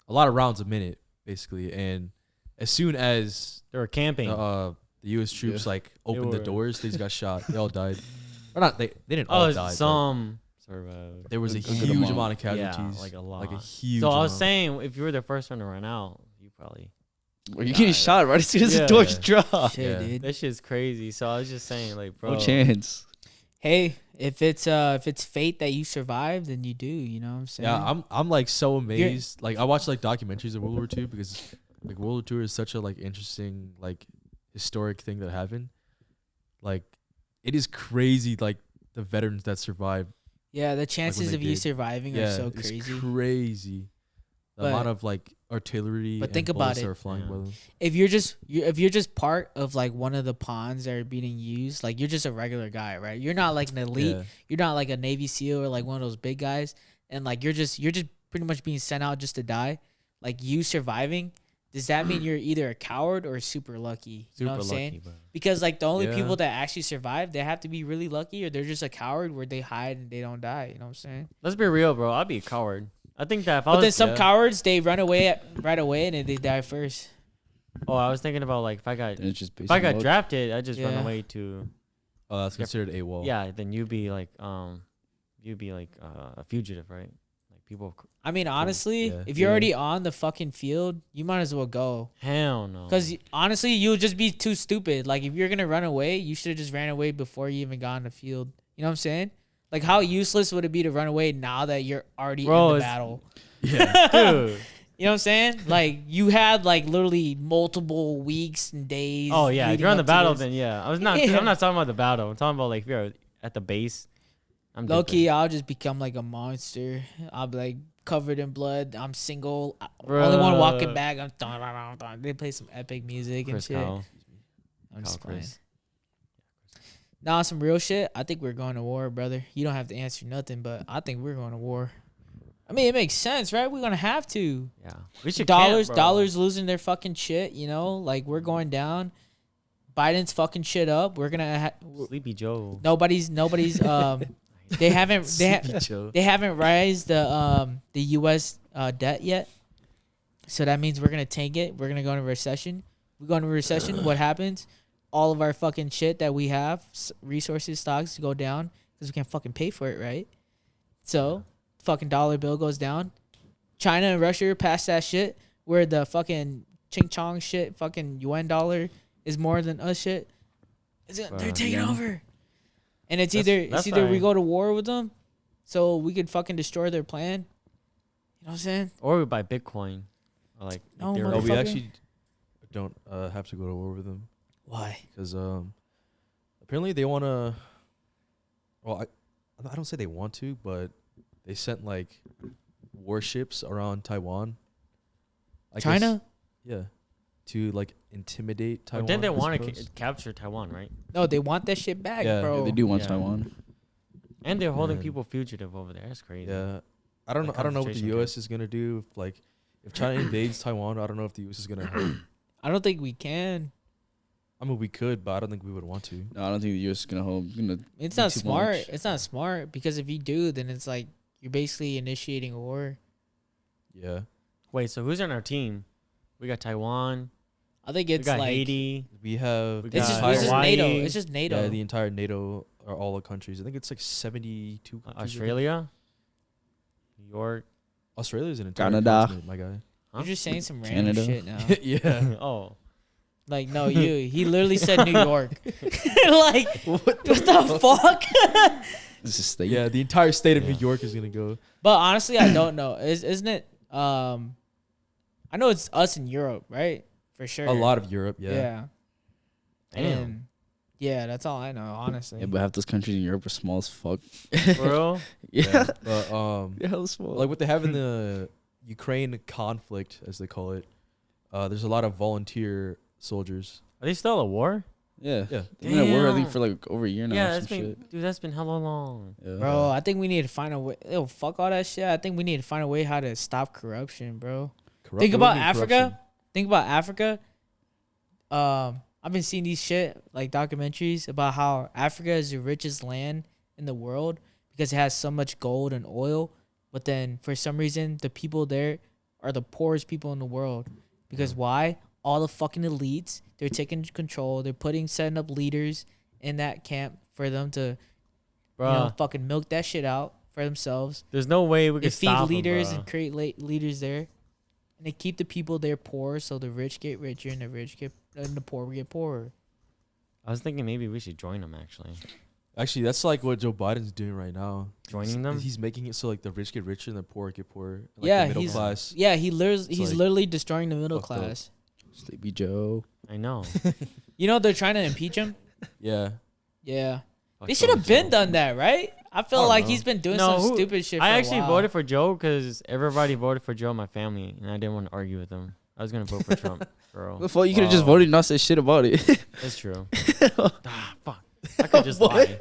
a lot of rounds a minute, basically. And as soon as They were camping. the the U.S. troops like opened the were- doors. They just got shot. They all died. Or not? They didn't all Oh, die. but some survived. there was a A good huge amount. amount of Yeah, casualties. like a lot. Like a huge. So I was amount. saying, if you were the first one to run out, you probably. Well, you're getting shot right as soon as Yeah. the doors drop. Shit, Yeah. dude. That shit's crazy. So I was just saying, like, bro. No chance. Hey, if it's fate that you survive, then you do. You know what I'm saying? Yeah, I'm like so amazed. Like I watch like documentaries of World War II because like World War II is such a like interesting like historic thing that happened. Like it is crazy like the veterans that survived. Yeah, the chances they of you did. surviving Yeah, are so it's crazy. crazy. The But- amount of like artillery but and think about bullets it. that are flying Yeah. by them. If you're just part of like one of the pawns that are being used, like you're just a regular guy, right? You're not like an elite. Yeah. You're not like a Navy SEAL or like one of those big guys, and like you're just pretty much being sent out just to die. Like you surviving, does that mean you're either a coward or super lucky? You know what I'm saying? bro. Because like the only Yeah. people that actually survive, they have to be really lucky, or they're just a coward where they hide and they don't die. You know what I'm saying? Let's be real, bro. I'd be a coward. I think that if I But then was. some yeah. cowards they run away right away and then they die first. Oh, I was thinking about like if I got Then it's just if I basic got mode. drafted, I'd just run Yeah. away to. Oh, that's considered AWOL. Yeah, then you'd be like a fugitive, right? Like people. I mean, honestly, Yeah. if you're Yeah. already on the fucking field, you might as well go. Hell no. Because honestly, you'll just be too stupid. Like, if you're going to run away, you should have just ran away before you even got on the field. You know what I'm saying? Like, how useless would it be to run away now that you're already Bro, in the it's- battle? Yeah. dude. You know what I'm saying? Like, you had, like, literally multiple weeks and days. Oh yeah, if leading you're on the up to battle, this. then yeah. I was not. Yeah. I'm not talking about the battle. I'm talking about like if you're at the base. I'm Low dipping. key, I'll just become, like, a monster. I'll be, like, covered in blood. I'm single. Bruh. Only one walking back. I'm They play some epic music and Chris shit. Kyle. I'm just Kyle playing. Chris. Nah, some real shit. I think we're going to war, brother. You don't have to answer nothing, but I think we're going to war. I mean, it makes sense, right? We're gonna have to. Yeah, we should Dollars camp, bro. losing their fucking shit. You know, like we're going down. Biden's fucking shit up. We're gonna. Sleepy Joe. Nobody's. They haven't. They haven't raised the U.S. Debt yet. So that means we're gonna tank it. We're gonna go into recession. We go into recession. What happens? All of our fucking shit that we have, resources, stocks, go down because we can't fucking pay for it, right? So, fucking dollar bill goes down. China and Russia pass that shit where the fucking ching chong shit, fucking yuan dollar is more than us shit. They're taking yeah. over, and it's That's- either that's we fine. go to war with them, so we could fucking destroy their plan. You know what I'm saying? Or we buy Bitcoin. Or like No, Ethereum. No, we Motherfucker. actually don't have to go to war with them Why? because apparently they want to. Well, I don't say they want to, but they sent like warships around Taiwan. I China? guess, yeah, to like intimidate Or Taiwan. didn't they I want to suppose. capture Taiwan, right? No, they want that shit back, Yeah, bro. Yeah, they do want Yeah. Taiwan. And they're holding Man. people fugitive over there. That's crazy. Yeah, I don't Like know. I don't know what the concentration U.S. is gonna do. If China invades Taiwan, I don't know if the U.S. is gonna help. I don't think we can. I mean, we could, but I don't think we would want to. No, I don't think the U.S. is gonna hold. It's Be not too smart. much. It's not smart because if you do, then it's like you're basically initiating a war. Yeah, Wait, so who's on our team? We got Taiwan. I think We it's got like Haiti. we have. We it's just, got it's just Hawaii. NATO. It's just NATO. Yeah, the entire NATO are all the countries. I think it's like 72 countries. I think. Australia. New York. Australia is an entire Canada. continent, my guy. You're just saying some random Canada. shit now. yeah. Oh. Like no, he literally said New York. Like what the fuck? It's a state. Yeah, the entire state of Yeah. New York is gonna go. But honestly, I don't know. Isn't it? I know it's us in Europe, right? For sure. A lot of Europe. Yeah. Yeah. Damn. And yeah, that's all I know, honestly. Yeah, but half those countries in Europe are small as fuck. Bro. Yeah. But They're hella small. like what they have in the Ukraine conflict, as they call it, there's a lot of volunteer soldiers. Are they still at war? yeah. Yeah. They've been at war, I think, Damn. for like over a year now. Yeah, or that's some been shit. dude. That's been hella long. Yeah. Bro, I think we need to find a way. Yo, fuck all that shit. I think we need to find a way how to stop corruption, bro. Think about Africa. Think about Africa. I've been seeing these shit like documentaries about how Africa is the richest land in the world because it has so much gold and oil, but then for some reason the people there are the poorest people in the world. Because why? all the fucking elites. They're taking control. They're setting up leaders in that camp for them to, Bro, fucking milk that shit out for themselves. there's no way we They can feed stop leaders them, and create leaders there, and they keep the people there poor, so the rich get richer and the poor get poorer. I was thinking maybe we should join them, actually. Actually, that's like what Joe Biden's doing right now. Joining them? He's making it so like the rich get richer and the poor get poorer. Like Yeah, the middle class. Yeah, he's like literally destroying the middle fucked up. class. Sleepy Joe. I know. They're trying to impeach him. Yeah. Yeah, Fuck they should have Joe. been done that, right? I feel I don't like know. he's been doing No, some stupid shit. For I a actually while. voted for Joe because everybody voted for Joe in my family, and I didn't want to argue with them. I was gonna vote for Trump, bro. The fuck, you could have just voted and not say shit about it. That's true. Fuck. I could just lie.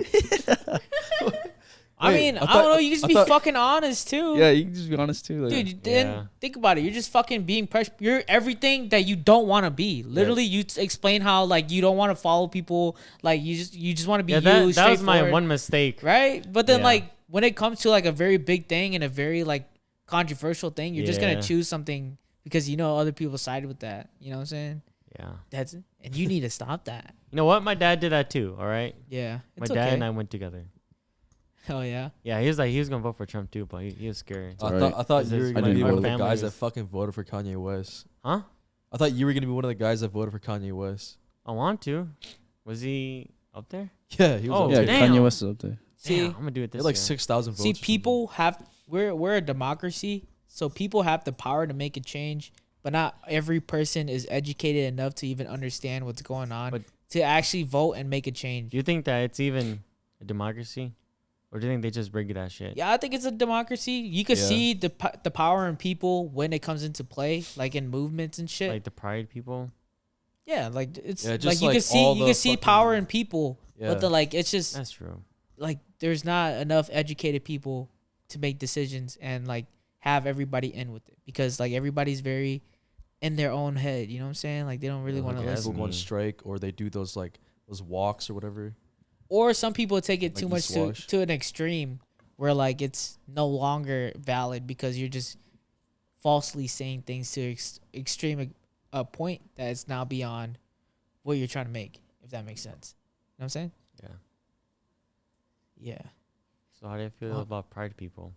I Wait, mean, I I, thought- don't know. You just I be thought- fucking honest too. Yeah, you can just be honest too. Like, Dude, then Yeah. think about it. You're just fucking being pressure. You're everything that you don't want to be. Literally, you explain how like you don't want to follow people. Like you just want to be Yeah, you. that was my straightforward, one mistake. right? But then Yeah. like when it comes to like a very big thing and a very like controversial thing, you're just Yeah. gonna choose something because other people sided with that. You know what I'm saying? Yeah. And you need to stop that. You know what? My dad did that too. All right. Yeah, My it's dad okay. and I went together. Hell yeah. Yeah, he was gonna vote for Trump too, but he was scared. I Alright. thought Is you this were gonna my be one of the family guys that is- fucking voted for Kanye West. Huh? I thought you were gonna be one of the guys that voted for Kanye West. I want to. Was he up there? Yeah, he was. Oh, up yeah, there. damn. Kanye West is up there. See, Damn, I'm gonna do it He this had like year. 6,000 votes. See, or something. people have we're a democracy, so people have the power to make a change, but not every person is educated enough to even understand what's going on But- to actually vote and make a change. Do you think that it's even a democracy, or do you think they just rigged that shit? Yeah, I think it's a democracy. You can Yeah. see the power in people when it comes into play, like in movements and shit. Like the pride people. yeah, like it's Yeah, like just you can like see all you the can see fucking- power in people, Yeah. but it's just That's true. like there's not enough educated people to make decisions and like have everybody in with it because like everybody's very in their own head. You know what I'm saying? Like they don't really Yeah, want to like, listen. people go on Me. strike, or they do those walks or whatever. Or some people take it Like too you much swash. to an extreme where like it's no longer valid because you're just falsely saying things to extreme a point that is now beyond what you're trying to make. If that makes sense. You know what I'm saying? Yeah. Yeah. So how do you feel Huh. about pride people?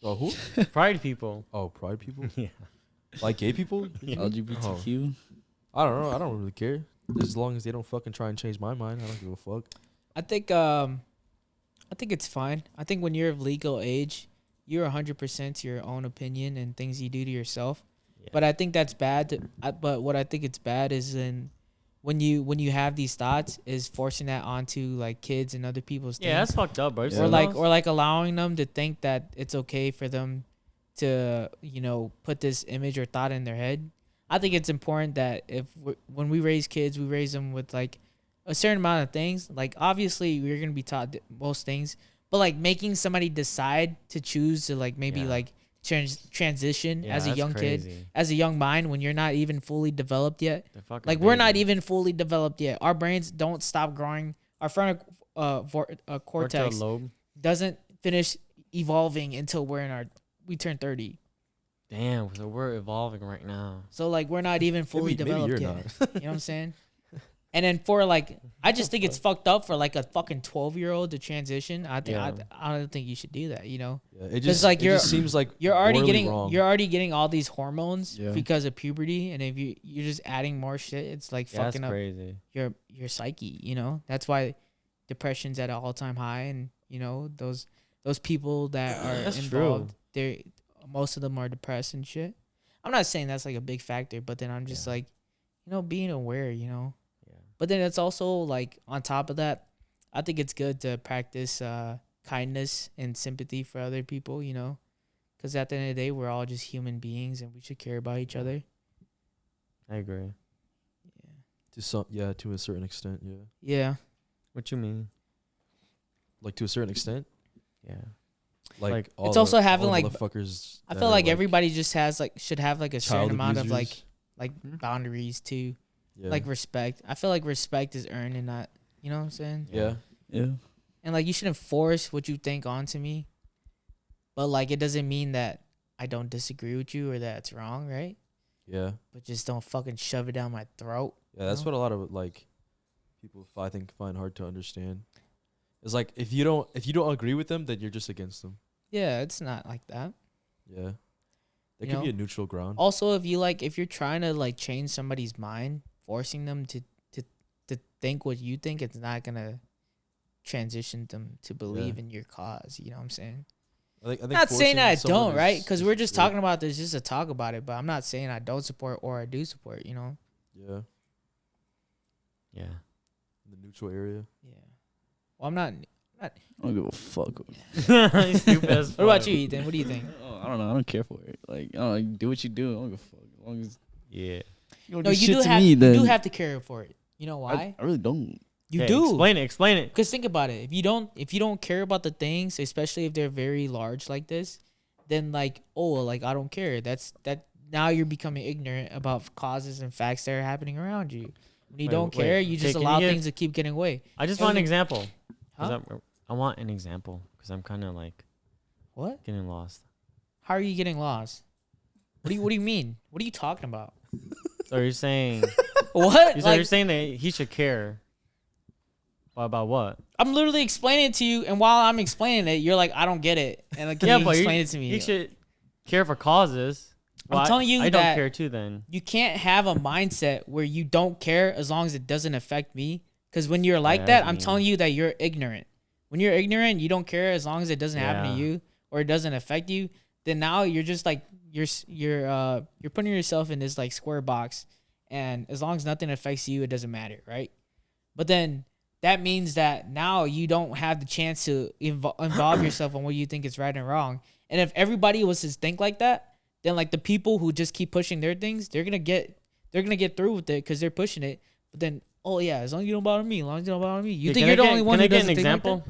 Oh, who? Pride people. Oh, pride people? Yeah. Like gay people? LGBTQ. I don't know. I don't really care. Just as long as they don't fucking try and change my mind, I don't give a fuck. I think it's fine. I think when you're of legal age, you're 100% to your own opinion and things you do to yourself. Yeah. But I think that's bad. But what I think it's bad is when you have these thoughts is forcing that onto like kids and other people's Yeah, that's things. fucked up, bro. Yeah. Or like allowing them to think that it's okay for them to put this image or thought in their head. I think it's important that when we raise kids, we raise them with like a certain amount of things. Like obviously we're gonna be taught most things, but like making somebody decide to choose to like maybe Yeah. like transition Yeah, as a that's young kid, crazy. as a young mind when you're not even fully developed yet. They're fucking Like we're not crazy. even fully developed yet. Our brains don't stop growing. Our frontal cortex Frontal lobe. doesn't finish evolving until we turn 30. Damn, so we're evolving right now. So like we're not even fully Maybe developed you're yet. not. You know what I'm saying? And then for like, I just think it's fucked up for like a fucking 12-year-old to transition. I think Yeah. I don't think you should do that. Yeah, it 'Cause, just like, it you're- just seems like You're already morally wrong. getting getting all these hormones Yeah. because of puberty, and if you're just adding more shit, it's like Yeah, that's fucking up crazy. your psyche. That's why depression's at an all-time high, and those people that are That's involved, they most of them are depressed and shit. I'm not saying that's like a big factor, but then I'm just Yeah. like, being aware, Yeah. But then it's also like on top of that, I think it's good to practice kindness and sympathy for other people, because at the end of the day, we're all just human beings and we should care about each other. I agree. To a certain extent, yeah. Yeah. What you mean? Like to a certain extent, Yeah. like all It's also having, all the like, motherfuckers. I that feel are, like everybody just should have like a certain child amount of abusers. like boundaries too, Yeah. like respect. I feel like respect is earned and not, you know what I'm saying? yeah. Yeah. And like you shouldn't force what you think onto me, but like it doesn't mean that I don't disagree with you or that it's wrong, right? Yeah. but just don't fucking shove it down my throat. Yeah, that's what a lot of like people I think find hard to understand. It's like if you don't agree with them, then you're just against them. Yeah, it's not like that. Yeah. There You could be know? a neutral ground. Also, if you're trying to like change somebody's mind, forcing them to think what you think, it's not gonna transition them to believe in your cause. You know what I'm saying? I think Not saying that I forcing someone don't, right? is- Because is we're just weird. talking about this just to talk about it, but I'm not saying I don't support or I do support. You know? Yeah. Yeah. In the neutral area. Yeah. Well, I'm not. I don't give a fuck. He's stupid as What about fuck. you, Ethan? What do you think? I don't know. I don't care for it. Like, I don't know, do what you do. I don't give a fuck. As long as Yeah. you don't No, do you shit do to have me, you then do have to care for it. You know why? I really don't. You Okay, do. Explain it. Because think about it. If you don't care about the things, especially if they're very large like this, then like, like I don't care. That now you're becoming ignorant about causes and facts that are happening around you. When you don't care, you just can allow you give- things to keep getting away. I just And want an when- example. 'Cause Huh? I want an example because I'm kind of like What? getting lost. How are you getting lost? What do you mean? What are you talking about? So you're saying What? you're saying that he should care. But about what? I'm literally explaining it to you, and while I'm explaining it, you're like, I don't get it. And like, can you explain it to me? He should care for causes. I'm telling you I don't that- care too. Then You can't have a mindset where you don't care as long as it doesn't affect me. Because when you're like Yeah, that, I I'm mean- telling you that you're ignorant. When you're ignorant, you don't care as long as it doesn't happen to Yeah. you or it doesn't affect you. Then now you're just like you're putting yourself in this like square box, and as long as nothing affects you, it doesn't matter, right? But then that means that now you don't have the chance to involve yourself on what you think is right and wrong. And if everybody was to think like that, then like the people who just keep pushing their things, they're gonna get through with it because they're pushing it. But then, oh yeah, as long as you don't bother me, as long as you don't bother me, you think you're the only one who doesn't think like that?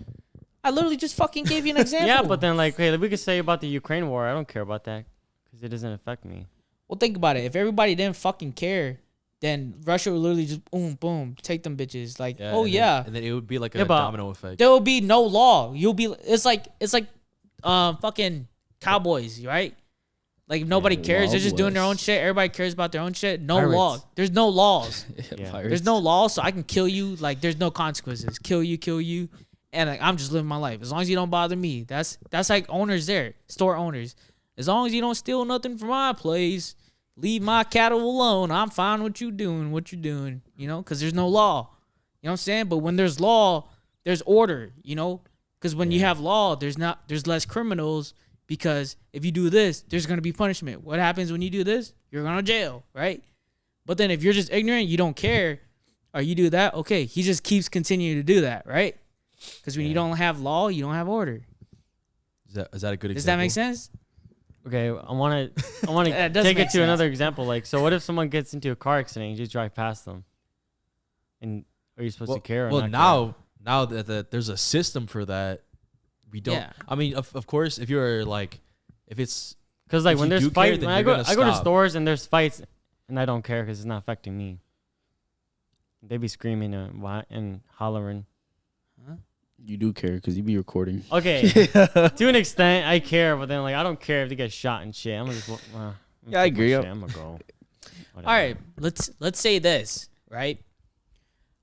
I literally just fucking gave you an example. Yeah, but then like, hey, we could say about the Ukraine war. I don't care about that because it doesn't affect me. Well, think about it. If everybody didn't fucking care, then Russia would literally just boom, boom, take them bitches. Like, and then it would be like Yeah, a but- domino effect. there will be no law. It's like fucking cowboys, right? Like if nobody cares, they're Wild just doing their own West. shit. Everybody cares about their own shit. No Pirates. law. There's no laws. Yeah. There's no law, so I can kill you. Like there's no consequences. Kill you, and like I'm just living my life. As long as you don't bother me. That's like owners there, store owners. As long as you don't steal nothing from my place, leave my cattle alone. I'm fine with you doing what you're doing. You know, because there's no law. You know what I'm saying? But when there's law, there's order. You know, because when you have law, there's less criminals. Because if you do this, there's going to be punishment. What happens when you do this? You're going to jail, right? But then if you're just ignorant, you don't care, or you do that, okay, he just keeps continuing to do that, right? Because when you don't have law, you don't have order. Is that a good example? Does that make sense? Okay, I want to That does take make it to sense. another example. Like, so what if someone gets into a car accident and you just drive past them? And are you supposed to care? Or Well, not now that there's a system for that, we don't. Yeah. I mean, of course, if you're like, if it's Because like if when you there's do care, fights, then when I you're go gonna to stop. stores and there's fights, and I don't care because it's not affecting me. They be screaming and hollering. You do care because you be recording. Okay, to an extent, I care, but then like I don't care if they get shot and shit. I'm gonna just. Yeah, I agree. I'm gonna go. Whatever. All right, let's say this, right?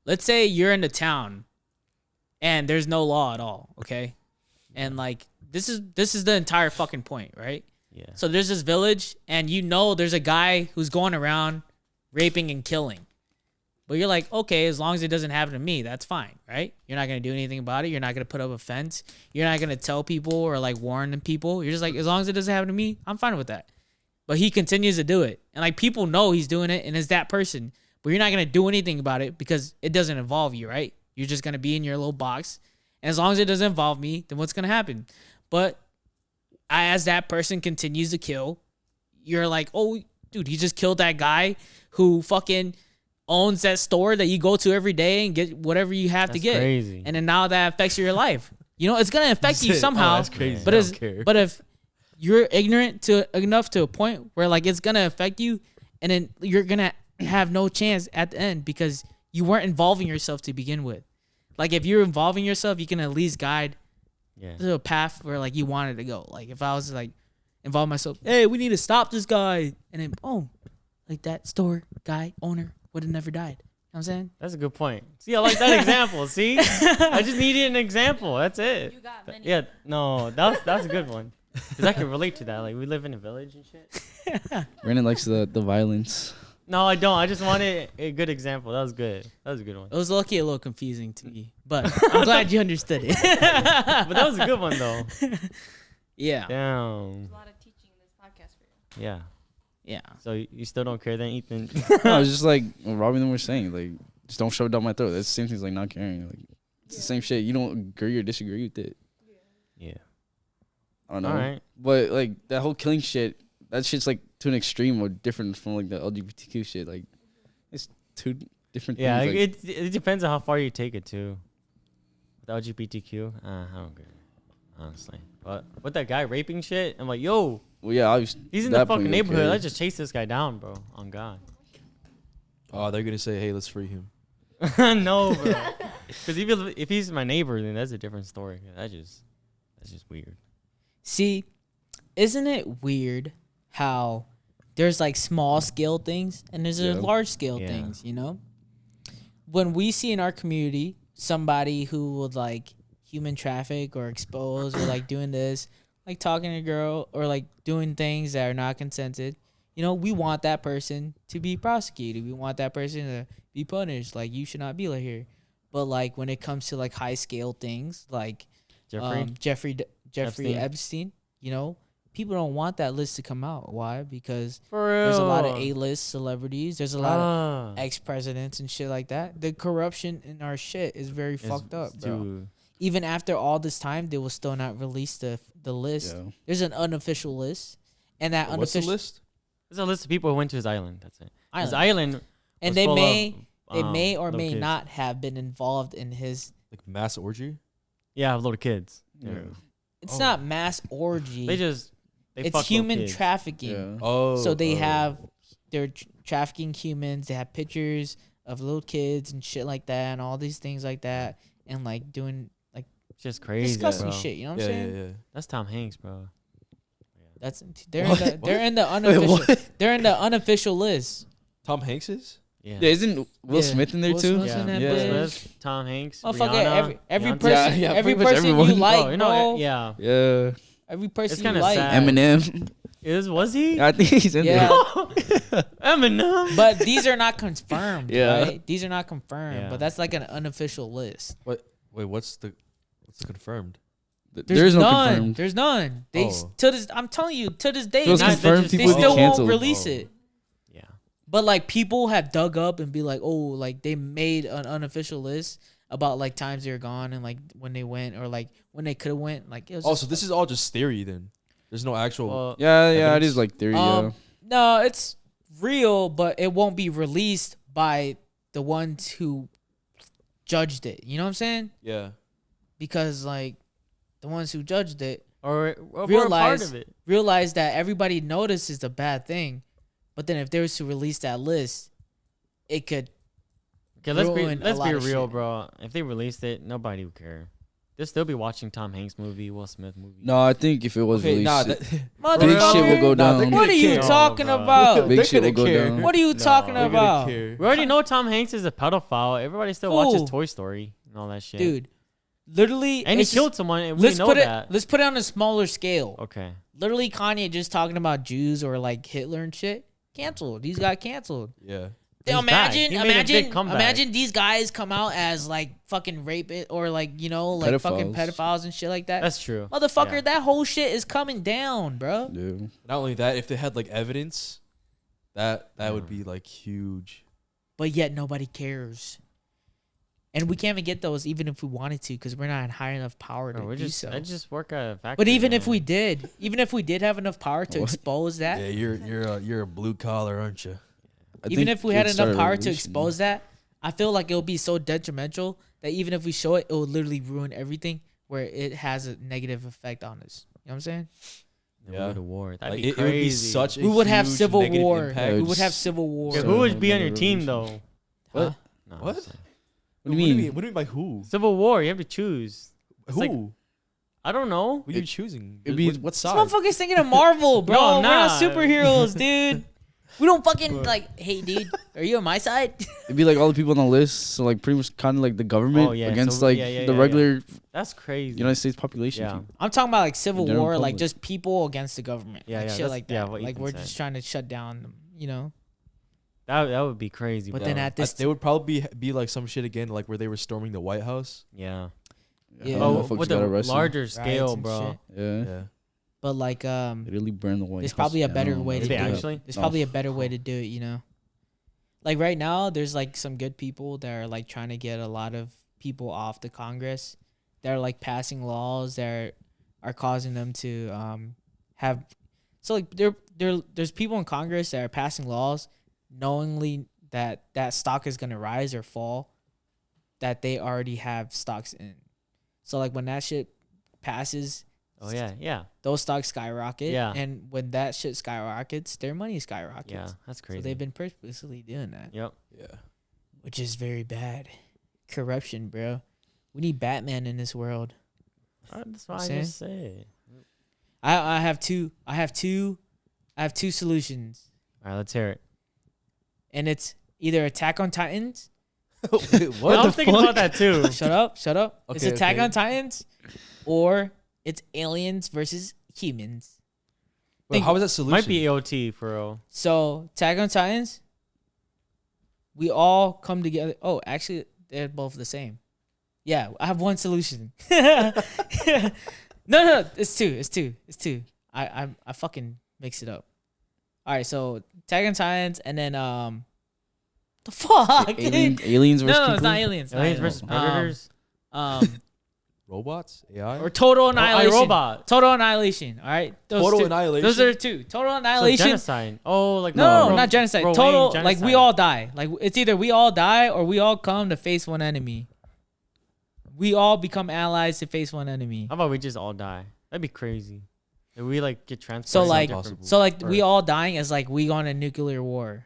Let's say you're in the town and there's no law at all, okay? And like this is the entire fucking point, right? Yeah. So there's this village and you know there's a guy who's going around raping and killing. But you're like, okay, as long as it doesn't happen to me, that's fine, right? You're not going to do anything about it. You're not going to put up a fence. You're not going to tell people or like warn the people. You're just like, as long as it doesn't happen to me, I'm fine with that. But he continues to do it. And like people know he's doing it and it's that person. But you're not going to do anything about it because it doesn't involve you, right? You're just going to be in your little box. And as long as it doesn't involve me, then what's going to happen? But as that person continues to kill, you're like, oh, dude, he just killed that guy who fucking owns that store that you go to every day and get whatever you have to That's get. crazy. And then now that affects your life. You know, it's going to affect you Oh, somehow. that's crazy. But I it's, don't care. but if you're ignorant enough to a point where like it's going to affect you and then you're going to have no chance at the end because you weren't involving yourself to begin with. Like if you're involving yourself, you can at least guide to a path where like you wanted to go. Like if I was like involve myself, hey, we need to stop this guy, and then boom, like that store guy owner would have never died. You know what I'm saying? That's a good point. See, I like that example. See, I just needed an example. That's it. You got many. Yeah, no, that's a good one. Cause I can relate to that. Like we live in a village and shit. Brandon likes the violence. No, I don't. I just wanted a good example. That was good. That was a good one. It was lucky a little confusing to me, but I'm glad you understood it. But that was a good one though. Yeah. Damn. There's a lot of teaching in this podcast for you. Yeah. Yeah. So you still don't care then, Ethan? No, it's just like what Robbie and them were saying. Like, just don't shove it down my throat. That's the same thing as like not caring. Like, it's the same shit. You don't agree or disagree with it. Yeah. I don't know. All right. But like that whole killing shit, that shit's like to an extreme or different from like the LGBTQ shit. Like, it's two different Yeah, things. Like, it depends on how far you take it too. With LGBTQ, I don't care, honestly. But with that guy raping shit, I'm like, yo, well, yeah, obviously. he's in the fucking neighborhood. Let's just chase this guy down, bro. On God. Oh, they're gonna say, "Hey, let's free him." No, bro. Because if he's my neighbor, then that's a different story. That's just weird. See, isn't it weird how there's like small scale things and there's large scale things, you know? When we see in our community somebody who would like human traffic or expose or like doing this, like talking to a girl or like doing things that are not consented, you know, we want that person to be prosecuted. We want that person to be punished. Like, you should not be like here. But like when it comes to like high scale things, like Jeffrey Epstein, you know, people don't want that list to come out. Why? Because there's a lot of A-list celebrities. There's a lot of ex-presidents and shit like that. The corruption in our shit is very fucked up, bro. Dude. Even after all this time, they will still not release the list. Yeah. There's an unofficial list. And that What's the unofficial list? There's a list of people who went to his island. That's it. His Island. island. And they may or may kids. not have been involved in his... Like mass orgy? Yeah, little kids. Yeah. It's not mass orgy. It's it's human trafficking. Yeah. Oh. So they're trafficking humans. They have pictures of little kids and shit like that and all these things like that and like doing like just crazy, disgusting bro. shit. You know what I'm saying? Yeah. That's Tom Hanks, bro. They're in the unofficial. They're in the unofficial list. Tom Hanks is? Yeah. Yeah, isn't Will Smith in there Will too? Smith's in that Will bitch. Smith, Tom Hanks, Oh fuck Rihanna, it! Every Beyonce. person, Yeah, every pretty much person you everyone. like, Oh, you know, bro. yeah. Yeah. Every person It's you kinda like. sad. Eminem. Was he? I think he's in Yeah. there. Eminem. But these are not confirmed. Yeah. Right? These are not confirmed. Yeah. But that's like an unofficial list. Wait, what's the confirmed? There's no none. confirmed. There's none. I'm telling you, to this day, So it's not- confirmed they people still get won't canceled. release it. Yeah. But like people have dug up and be like, oh, like they made an unofficial list about like times they were gone and like when they went or like when they could have went. Like it was. So this is all just theory then. There's no actual. Well, Yeah, it Evidence? is like theory. Yeah. No, it's real, but it won't be released by the ones who judged it. You know what I'm saying? Yeah. Because like the ones who judged it or we're a part of it. realize that everybody notices the bad thing, but then if they was to release that list, it could. Okay, ruin let's a be lot of real, shit. bro. If they released it, nobody would care. They'll still be watching Tom Hanks movie, Will Smith movie. No, I think if it was Okay, released, nah. big shit will go Nah, they're down. gonna What are you care. talking bro. about? Big They're shit will gonna go care. down. What are you talking They're They're gonna about, care. We already know Tom Hanks is a pedophile. Everybody still Who? watches Toy Story and all that shit. dude? Literally, And he it's killed just- someone, and we Let's know put that. it. Let's put it on a smaller scale. Okay. Literally, Kanye just talking about Jews or like Hitler and shit. Canceled. These got canceled. Yeah. He's back. Imagine, He made a big comeback. imagine these guys come out as like fucking rapists or like like fucking pedophiles and shit like that. That's true. Motherfucker, Yeah. that whole shit is coming down, bro. Yeah. Not only that, if they had like evidence, that would be like huge. But yet nobody cares, and we can't even get those even if we wanted to because we're not in high enough power to Bro, do so. I just work at a factory. But even if man. we did, have enough power to What? expose that, Yeah, you're a blue collar, aren't you? even if we had enough power to expose that, I feel like it would be so detrimental that even if we show it, it would literally ruin everything where it has a negative effect on us. You know what I'm saying? Then Yeah. we go to war. That'd Like be it crazy. would be such a We would have huge civil negative war. impact. We would have civil war. Okay, So- who would be on your Another team revolution. though? Huh? No, What? I'm saying. What do you mean? What do you mean by who? Civil war. You have to choose. It's Who? like- I don't know. What are you choosing? it'd be- What This side? motherfucker's thinking of Marvel, bro. No, I'm We're not not. superheroes, dude. We don't fucking like. Hey, dude, are you on my side? It'd be like all the people on the list, so like pretty much kind of like the government against the regular. That's crazy. United States population. Yeah. I'm talking about like civil General war, like public. just people against the government. Yeah, like yeah, shit like that. yeah, what Like Ethan we're said. just trying to shut down, you know. That would be crazy. But bro. then at this, They would probably be like some shit again, like where they were storming the White House. yeah. Yeah. Oh, motherfuckers with got the arrested. larger riots scale, and bro. shit. Yeah. Yeah. But like They really burned the White there's House probably a better down. way to Did do they it. actually? There's No. probably a better way to do it, you know. Like right now, there's like some good people that are like trying to get a lot of people off the Congress. That are like passing laws that are causing them to have. So like there's people in Congress that are passing laws, knowingly that stock is gonna rise or fall, that they already have stocks in. So like when that shit passes, Oh yeah. those stocks skyrocket. Yeah. And when that shit skyrockets, their money skyrockets. Yeah, that's crazy. So they've been purposely doing that, Yep. Yeah. which is very bad. Corruption, bro. We need Batman in this world. That's what I Saying? just said. I have two solutions, All right, let's hear it. and it's either Attack on Titans. Well, I was thinking about that too. Shut up. It's Okay, Attack okay. on Titans, or it's aliens versus humans. Wait, how is that solution? Might be AOT for real. So Attack on Titans, we all come together. Oh, actually, they're both the same. Yeah, I have one solution. No, it's two. I fucking mix it up. All right, so Attack on Titans, and then the fuck. Aliens versus No, people? it's not aliens. not Aliens aliens. versus predators. robots? AI? Or total annihilation. iRobot. Total annihilation. All right. Total two. annihilation? Those are two. Total So annihilation. genocide. Oh, like No, not genocide. Romaine Total, like genocide. we all die. Like it's either we all die or we all come to face one enemy. We all become allies to face one enemy. How about we just all die? That'd be crazy. If we like get transported. So to like, different- so like we Or- all dying is like we gone a nuclear war,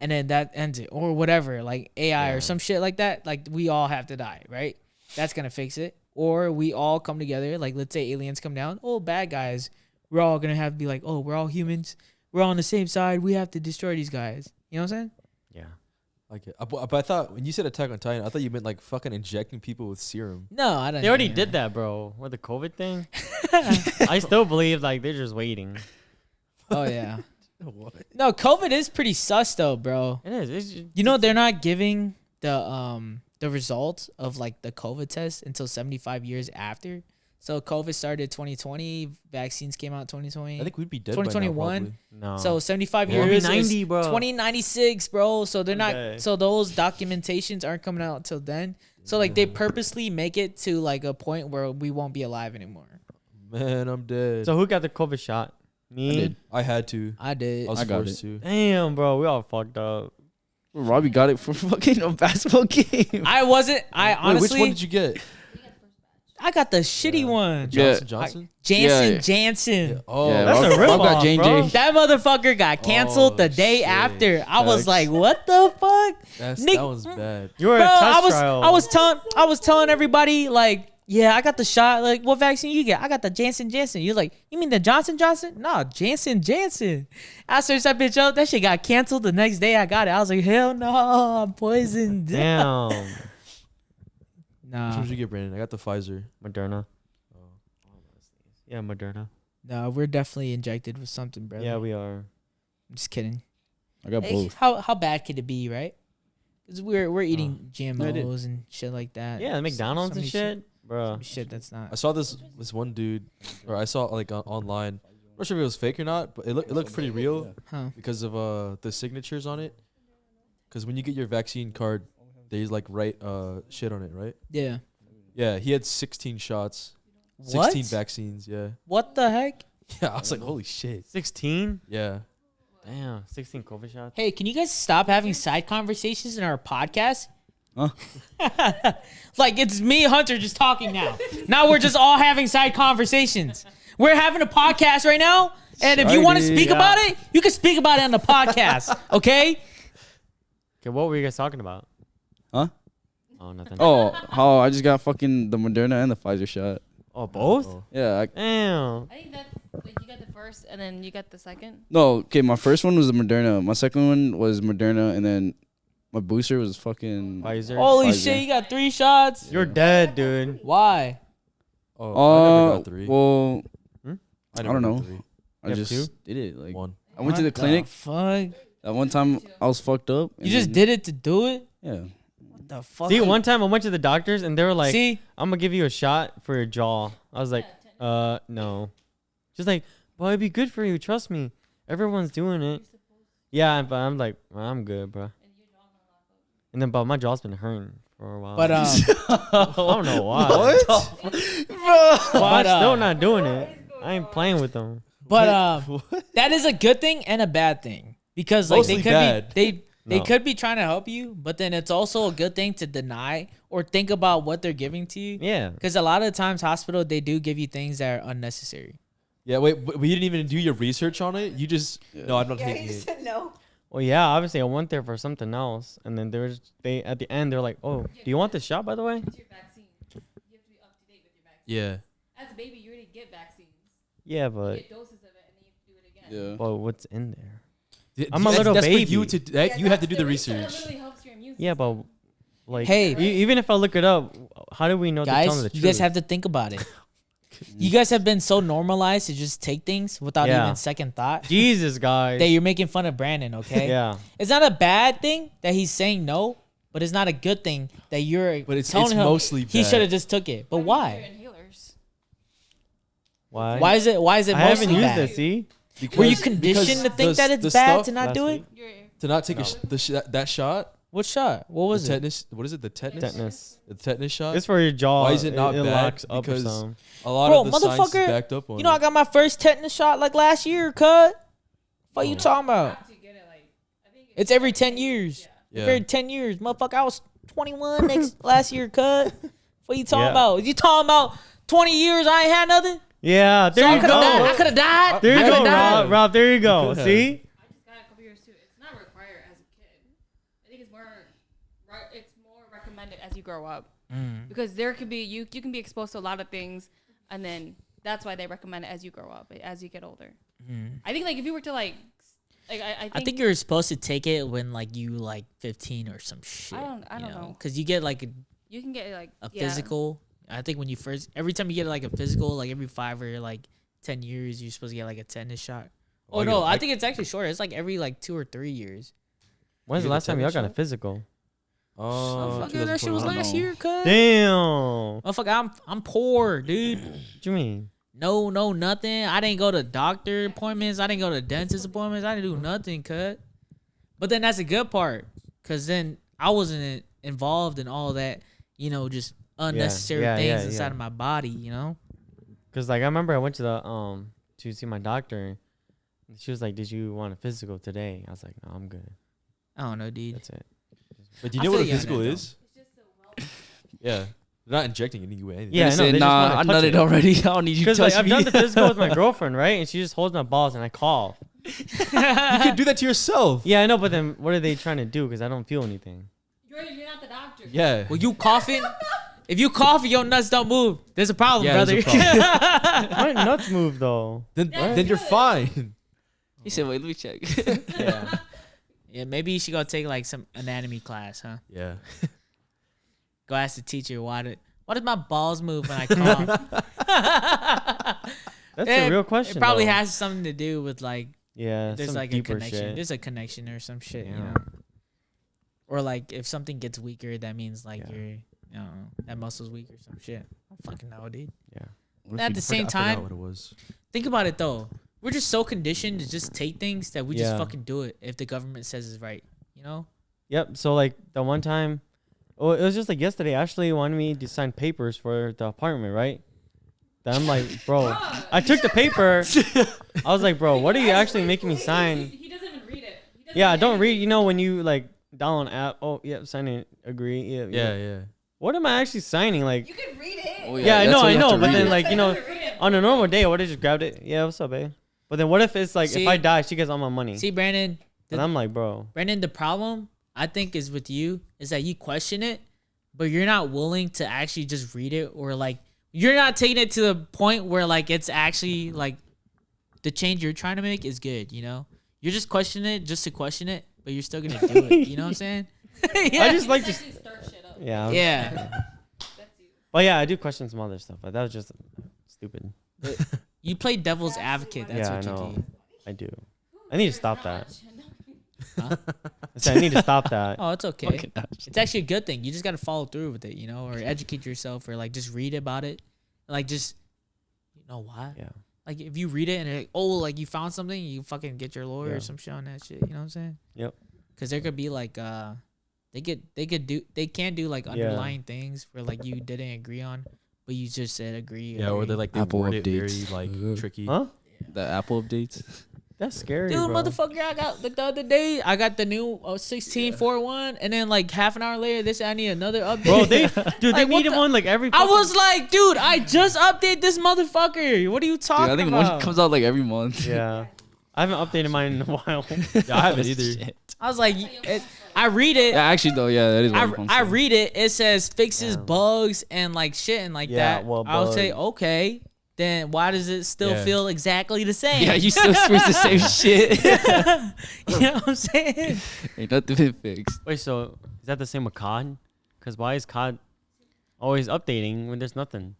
and then that ends it or whatever, like AI or Yeah. some shit like that. Like we all have to die, right? That's gonna fix it. Or we all come together. Like let's say aliens come down. Oh, bad guys. We're all gonna have to be like, oh, we're all humans. We're all on the same side. We have to destroy these guys. You know what I'm saying? yeah. Like, but I thought when you said Attack on Titan, I thought you meant like fucking injecting people with serum. No, I don't. They already did that, bro. With the COVID thing. I still believe like they're just waiting. Oh yeah. What? No, COVID is pretty sus though, bro. It is. It's just, You know they're not giving the results of like the COVID test until 75 years after. So COVID started 2020, vaccines came out 2020. I think we'd be dead 2021. by now, no. So 75 Yeah. years We'll be 90, is bro. 2096, bro. So they're not. Okay. So those documentations aren't coming out till then. So like they purposely make it to like a point where we won't be alive anymore. probably. Man, I'm dead. So who got the COVID shot? Me. did. I had to. I did. I was I got forced to. Damn, bro. We all fucked up. Robbie got it for fucking a basketball game. I wasn't. I Wait, honestly. which one did you get? I got the shitty one. Yeah. Johnson? Jansen Yeah. Jansen. Oh, Yeah, That's Rob, a Rob got ripoff, J&J. bro. That motherfucker got canceled Oh, the day shit. after. I was Facts. like, what the fuck? that was Nick- bad. You were Bro, a test I was trial. I was telling everybody like, yeah, I got the shot. Like, what vaccine you get? I got the Jansen. You're like, you mean the Johnson? No, Jansen. I searched that bitch up. That shit got canceled the next day. I got it. I was like, hell no, I'm poisoned. Damn. Which Nah, one did you get, Brandon? I got the Pfizer. Moderna. Yeah, Moderna. no, we're definitely injected with something, brother. Yeah, we are. I'm just kidding. I got Hey, both. how bad could it be, right? Because we're eating I did. GMOs and shit like that. Yeah, the McDonald's Some and shit. Bro. Some shit that's not. I saw this one dude, or I saw like online. I'm not sure if it was fake or not, but it looked pretty real Huh. because of the signatures on it. Because when you get your vaccine card, they like write shit on it, right? Yeah. Yeah, he had 16 shots, What? 16 vaccines. Yeah, What the heck? yeah. I was like, holy shit. 16? Yeah. Damn. 16 COVID shots. Hey, can you guys stop having side conversations in our podcast? Huh? Like it's me, Hunter, just talking now. Now we're just all having side conversations. We're having a podcast right now, and if you want to Sorry, speak yeah. about it, you can speak about it on the podcast. Okay? Okay, what were you guys talking about? Huh? Oh, nothing. Oh, how I just got fucking the Moderna and the Pfizer shot. Oh, both? Oh. Yeah. Damn. I think that's like you got the first and then you got the second. No, okay. My first one was the Moderna. My second one was Moderna, and then my booster was fucking. Pfizer. Holy Pfizer. shit, you got 3 shots? You're dead, dude. Why? Oh, I never got 3. Well, I don't know. 3. I You have just 2? did it. Like 1. I went to the What clinic. Fuck. That one time I was fucked up. You just did it to do it? Yeah. What the fuck? See, one time I went to the doctors and they were like, See? I'm going to give you a shot for your jaw. I was like, no. Just like, well, it'd be good for you. Trust me. Everyone's doing it. Yeah, but I'm like, well, I'm good, bro. And then, but my jaw's been hurting for a while. But I don't know why. What? But I'm still not doing it. I ain't playing with them. But that is a good thing and a bad thing because like Mostly they could bad. be they No. could be trying to help you, but then it's also a good thing to deny or think about what they're giving to you. Yeah. Because a lot of times hospital they do give you things that are unnecessary. Yeah, wait, but you didn't even do your research on it? You just... No, I'm not Yeah, taking you it. said no. Well, yeah, obviously I went there for something else. And then they at the end, they're like, oh, do you want the shot, by the way? It's your vaccine. You have to be up to date with your vaccine. Yeah. As a baby, you already get vaccines. Yeah, You but get doses of it and then you have to do it again. Yeah. well, what's in there? I'm a little that's baby. For you to, that, you have to do the research. That literally helps your immune Yeah, system. but like, Hey. even if I look it up, how do we know they're telling Guys, the you truth? guys have to think about it. You guys have been so normalized to just take things without Yeah. even second thought Jesus, guys. that you're making fun of Brandon, okay? Yeah. It's not a bad thing that he's saying no, but it's not a good thing that you're But it's telling him mostly he bad. should have just took it. But why? Inhalers. Why? Why is it I haven't mostly used bad? it. See? Were you Because conditioned to think the that it's stuff bad to not last do week? it? Your To not take that shot? What shot? What was the it? tetanus... What is it? The tetanus? Tetanus. The tetanus shot? It's for your jaw. Why is it not it bad? locks up or Because something. a lot Bro, of the science is motherfucker, backed up on You know I it. got my first tetanus shot like last year, cut. What you talking about? to get it, like, I think It's every 10 years. Yeah. Every 10 years. Motherfucker, I was 21 last year, cut. What you talking Yeah. about? You talking about 20 years I ain't had nothing? Yeah, there So I you could have died. I go. could have died. There I you coulda go, died. Rob. There you go. could've. See? I just got it a couple years too. It's not required as a kid. I think it's more recommended as you grow up because there could be you can be exposed to a lot of things, and then that's why they recommend it as you grow up, as you get older. I think like if you were to like I think you're supposed to take it when like you like 15 or some shit. I don't know. Because you get like you can get like a physical. I think when you first, every time you get like a physical, like every 5 or like 10 years, you're supposed to get like a tetanus shot. Oh, I no, get- I think it's actually shorter. It's like every like 2 or 3 years. When's You the get last the time y'all tetanus got a shot? physical? Oh, fuck, that shit was 2021. last year, cuz. Damn. Motherfucker, I'm poor, dude. What you mean? No, nothing. I didn't go to doctor appointments. I didn't go to dentist appointments. I didn't do nothing, cut. But then that's a good part, cause then I wasn't involved in all that, just unnecessary Yeah, things yeah, inside yeah. of my body, Cause like I remember I went to the to see my doctor. And she was like, "Did you want a physical today?" I was like, "No, I'm good. I don't know, dude. That's it." But do you I know what a feel you on physical that, though. is? Yeah. They're not injecting any way. Yeah, They no, said, they just nah, wanna I touch nutted it. already. I don't need you to Because touch like I've me. done the physical with my girlfriend, right? And she just holds my balls and I cough. You could do that to yourself. Yeah, I know, but then what are they trying to do? Because I don't feel anything. you're not the doctor. Yeah. Well, you coughing? If you cough, your nuts don't move. There's a problem, Yeah, brother. there's a My nuts move though. Then you're fine. He said, wait, let me check. Yeah. Yeah, maybe you should go take like some anatomy class, huh? Yeah. Go ask the teacher why does my balls move when I cough? That's It- a real question. It probably though. has something to do with like Yeah, there's some like a deeper connection. shit. There's a connection or some shit, Yeah. Or like if something gets weaker, that means like Yeah. you're, that muscle's weak or some shit. I don't fucking know, dude. Yeah. At the same I time, forgot what it was. think about it though. We're just so conditioned to just take things that we just Yeah. fucking do it if the government says it's right. Yep. So like the one time, it was just like yesterday. Ashley wanted me to sign papers for the apartment, right? Then I'm like, bro, I took the paper. I was like, bro, what are you actually making me sign? He doesn't even read it. Yeah, I don't read. You know when you like download an app. Oh, yeah, sign it, agree. Yeah, Yeah. What am I actually signing? Like, You can read it. Oh, yeah, I that's know, what I you have know. to But read then it. like on a normal day, I would have just grabbed it. Yeah, what's up, babe? But then what if it's like See- if I die, she gets all my money? See, Brandon, And I'm like, bro. the problem I think is with you is that you question it, but you're not willing to actually just read it or like you're not taking it to the point where like it's actually like the change you're trying to make is good. You know, you're just questioning it just to question it, but you're still gonna do it. You know what I'm saying? Yeah. I just like to. Start shit up. Yeah. Yeah. That's you. But yeah, I do question some other stuff, but that was just stupid. You play devil's advocate. That's Yeah, what I you know. do. I do. I need to stop that. Huh? I said I need to stop that. Oh, it's okay. Fucking It's actually a good thing. You just gotta follow through with it, you know, or educate yourself, or like just read about it. Like just, you know what? Yeah. Like if you read it and like, oh, like you found something, you fucking get your lawyer Yeah. or some shit on that shit. You know what I'm saying? Yep. Because there could be like they can do like underlying things where like you didn't agree on, but you just said agree. Yeah, or they like they Apple word it very updates. like tricky. Huh? The Apple updates. That's scary, Dude, bro. motherfucker, I got the other day. I got the new 16.4.1, and then like half an hour later, I need another update. Bro, they Like, what needed the- one like every. I fucking- was like, dude, I just update this motherfucker. What are you Dude, talking I think about? one comes out like every month. Yeah. I haven't updated mine in a while. Yeah, I haven't either. Shit. I was like, I read it. Yeah, actually though, yeah, that is. What it comes I to. read it. It says fixes Yeah. bugs and like shit and like Yeah, that. well, I'll say, bugs. okay, then why does it still Yeah. feel exactly the same? Yeah, you still experience the same shit. You know what I'm saying? Ain't nothing been fixed. Wait, so is that the same with COD? Because why is COD always updating when there's nothing,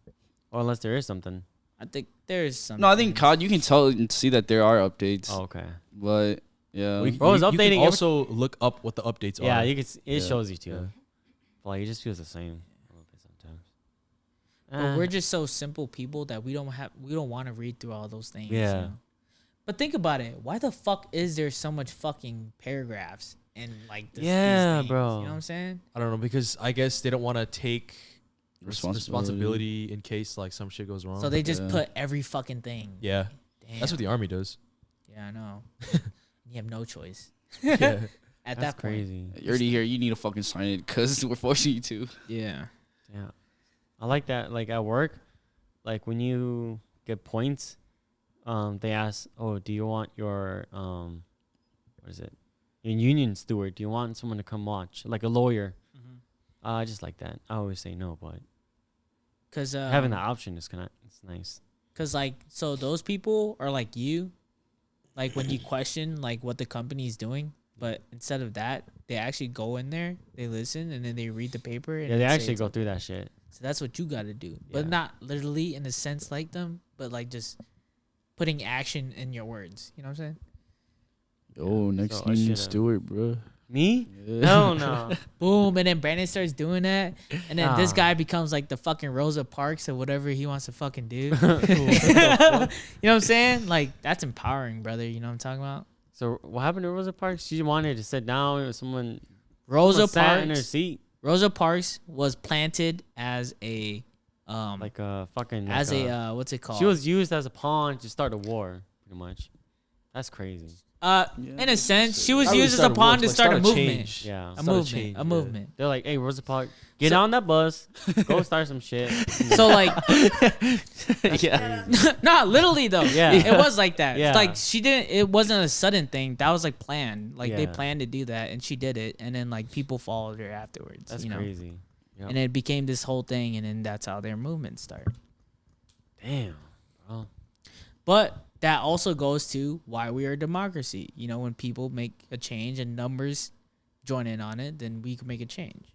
or unless there is something? I think there's some. No, I think COD you can tell and see that there are updates, Oh, okay. but yeah, Well, you- Bro, it's you updating can every- also look up what the updates Yeah, are. you can. It Yeah. shows you too. Yeah. But like, it just feels the same a little bit sometimes. But we're just so simple people that we don't want to read through all those things. you Yeah. know? But think about it. Why the fuck is there so much fucking paragraphs and like these Yeah, things? bro. You know what I'm saying? I don't know, because I guess they don't want to take Responsibility. responsibility in case like some shit goes wrong. So they just Yeah. put every fucking thing. yeah, Damn. that's what the army does. Yeah, I know. You have no choice. Yeah. At That's that point. crazy. you already here. You need to fucking sign it because we're forcing you to. Yeah. Yeah, I like that. Like at work, like when you get points, they ask, "Oh, do you want your what is it? Your union steward? Do you want someone to come watch, like a lawyer?" I just like that. I always say no, but Cause having that option is it's nice. Cause like so those people are like you, like when you question like what the company's doing, but instead of that, they actually go in there, they listen, and then they read the paper. And Yeah, they say actually it's go okay. through that shit. So that's what you got to do, but Yeah. not literally in a sense like them, but like just putting action in your words. You know what I'm saying? Oh, next So I union should've- steward, bro. Me? Yeah. No, no. Boom, and then Brandon starts doing that, and then this Nah. guy becomes like the fucking Rosa Parks or whatever he wants to fucking do. You know what I'm saying? Like that's empowering, brother. You know what I'm talking about? So what happened to Rosa Parks? She wanted to sit down with someone. Rosa someone sat in her Parks. seat, Rosa Parks was planted as a like a fucking. as like a what's it called? She was used as a pawn to start a war, pretty much. That's crazy. In a sense, she was Not really used as a start a war, pawn it's to like start a start a movement. change. Yeah. A Start a movement. change, A yeah. movement. They're like, "Hey, Rosa Parks, get So- on that bus, go start some shit." So like, Yeah. not literally though. Yeah. It was like that. Yeah. Like she didn't. It wasn't a sudden thing. That was like planned. Like they Yeah. planned to do that, and she did it. And then like people followed her afterwards. That's you know? crazy. Yep. And it became this whole thing, and then that's how their movement started. Damn, bro. But that also goes to why we are a democracy. You know, when people make a change and numbers join in on it, then we can make a change.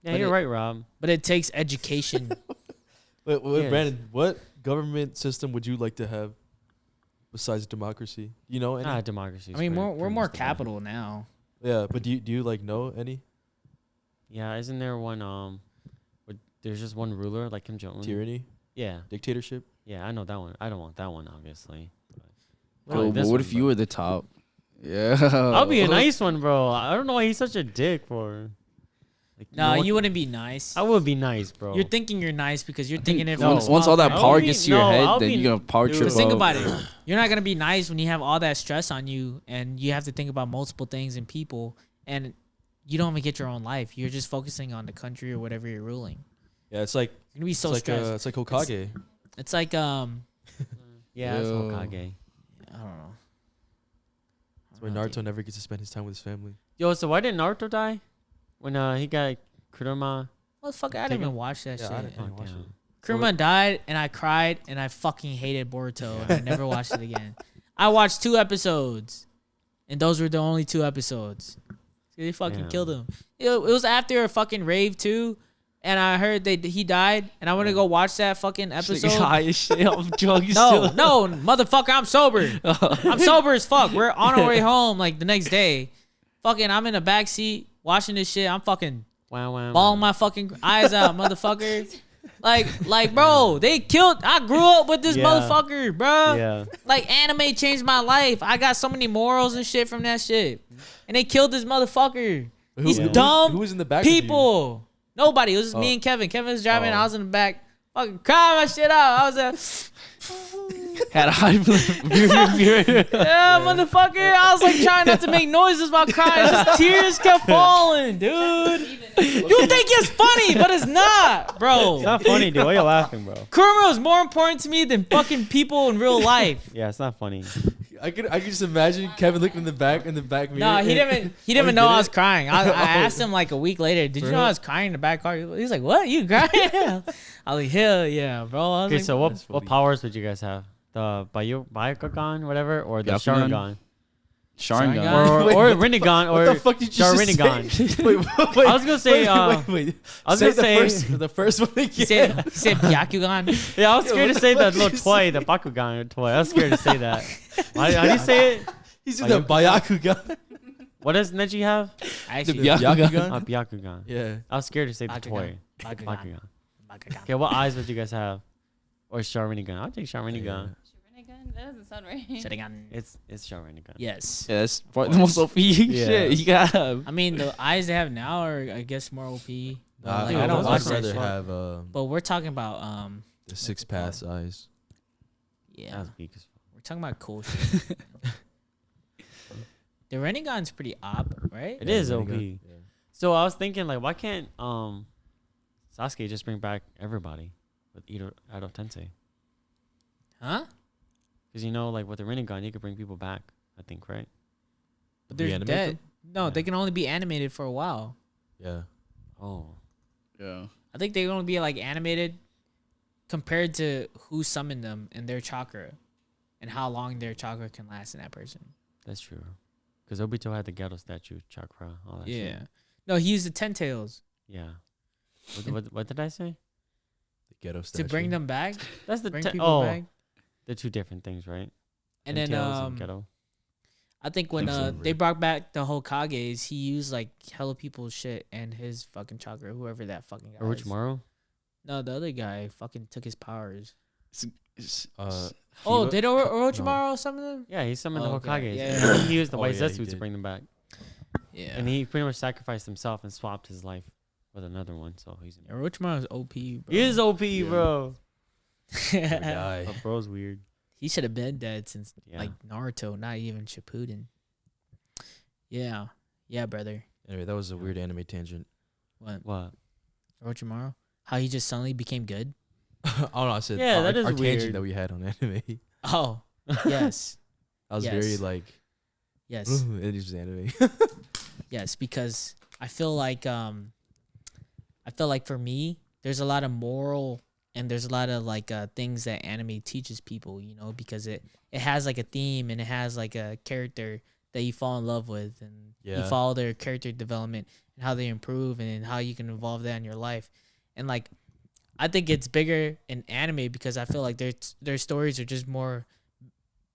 Yeah, But you're it- right, Rob. But it takes education. Wait, Yes. Brandon, what government system would you like to have besides democracy? You know any? Democracy. I mean, we're more capital now. Yeah, but do you like know any Yeah, isn't there one? There's just one ruler like Kim Jong Un. tyranny, Yeah, dictatorship? yeah, I know that one. I don't want that one, obviously. Bro, but this what one, if you bro. were the top? Yeah. I'll be a nice one, bro. I don't know why he's such a dick for. Like, No, want- you wouldn't be nice. I would be nice, bro. You're thinking you're nice because you're thinking if no. Once all that I'll power be- gets to your no, head, I'll then be- you're gonna power dude. trip. Because think up. about it. You're not gonna be nice when you have all that stress on you and you have to think about multiple things and people, and you don't even get your own life. You're just focusing on the country or whatever you're ruling. Yeah, it's like You're gonna be so it's like stressed. it's like Hokage. It's like Yeah, it's Yo. Hokage. I don't know. That's why Naruto never gets to spend his time with his family. Yo, so why did Naruto die? When he got Kurama. Motherfucker, I Take didn't even him? watch that Yeah, I shit. didn't- watch damn. it. Kuruma died, and I cried, and I fucking hated Boruto, and I never watched it again. I watched 2 episodes, and those were the only 2 episodes. They fucking killed him. It was after a fucking rave too, and I heard he died, and I want to go watch that fucking episode. High as shit. I'm drunk. No, motherfucker, I'm sober. I'm sober as fuck. We're on our way home like the next day. Fucking, I'm in the back seat watching this shit. I'm fucking bawling my fucking eyes out, motherfucker. Like, bro, they killed. I grew up with this motherfucker, bro. Yeah. Like, anime changed my life. I got so many morals and shit from that shit. And they killed this motherfucker. These dumb who was in the back people. Nobody. It was just me and Kevin. Kevin was driving. I was in the back, fucking crying my shit out. I was had a high yeah, motherfucker. I was like trying not to make noises while crying. Just tears kept falling, dude. You think it's funny, but it's not, bro. It's not funny, dude. Why are you laughing, bro? Kuruma is more important to me than fucking people in real life. Yeah, it's not funny. I could just imagine Kevin looking in the back mirror. No, he didn't even know I was crying. I asked him like a week later, did you know I was crying in the back car? He was like, what? You crying? I was like, hell yeah, bro. Okay, so what powers would you guys have? The Byakugan, whatever, or the Sharingan? Sharingan. Or Rinnegan, or what the fuck did you Sharingan. say? wait, I was gonna say, wait. I was gonna say say the first one again. He said Byakugan. Yeah, I was scared to say what that the little fuck did toy, you the Bakugan toy. I was scared to say that. How do you say it? He said the Byakugan. What does Neji have? Actually, Byakugan. Byakugan. Yeah. I was scared to say the Bakugan. toy. Bakugan. Okay, what eyes would you guys have? Or Sharingan? I'll take Sharingan. Yeah. That doesn't sound right. Sharingan. It's Sharingan. Yes. Yeah, that's probably the most OP shit you got. I mean, the eyes they have now are, I guess, more OP. Nah, Like, I don't watch I'd that rather shit. have But we're talking about the 6 paths eyes. yeah, That's weak as fuck. we're talking about cool shit. The Rinnegan's pretty op, right? It is OP. Yeah. So I was thinking, like, why can't Sasuke just bring back everybody with Edo Tensei? Huh? Because like with the Rinnegan, you could bring people back. I think, right? But they're Reanimate dead. them? No, Yeah. they can only be animated for a while. Yeah. Oh, Yeah. I think they're gonna be like animated compared to who summoned them and their chakra, and how long their chakra can last in that person. that's true. Because Obito had the Ghetto statue, chakra, all that Yeah. shit. No, he used the 10 tails Yeah. What did I say? The ghetto to statue. bring them back. That's the Bring people back. they're two different things, right? And then Tails and Ghetto. I think when Think so, they right. brought back the Hokages, he used like hella people's shit and his fucking chakra, whoever that fucking guy is. Orochimaru. No, the other guy fucking took his powers. Oh, Hiva? did Orochimaru summon them? Yeah, he summoned Oh, the okay. Hokages. Yeah. He used the Oh, white yeah, he Zetsu to did. bring them back. Yeah. And he pretty much sacrificed himself and swapped his life with another one. So he's Orochimaru's OP, bro. he is OP, Yeah. bro. Guy. That bro's weird. He should have been dead since Yeah. like Naruto, not even Shippuden. Yeah. Yeah, brother. Anyway, that was a weird anime tangent. What? What? Orochimaru? How he just suddenly became good? I don't know. I said Yeah, that is our weird. tangent that we had on anime. Oh, yes. I was Yes. very like, Yes. it is anime. Yes, because I feel like for me, there's a lot of moral and there's a lot of like things that anime teaches people, you know, because it has like a theme and it has like a character that you fall in love with, and you Yeah. follow their character development and how they improve and how you can evolve that in your life. And like I think it's bigger in anime because I feel like their stories are just more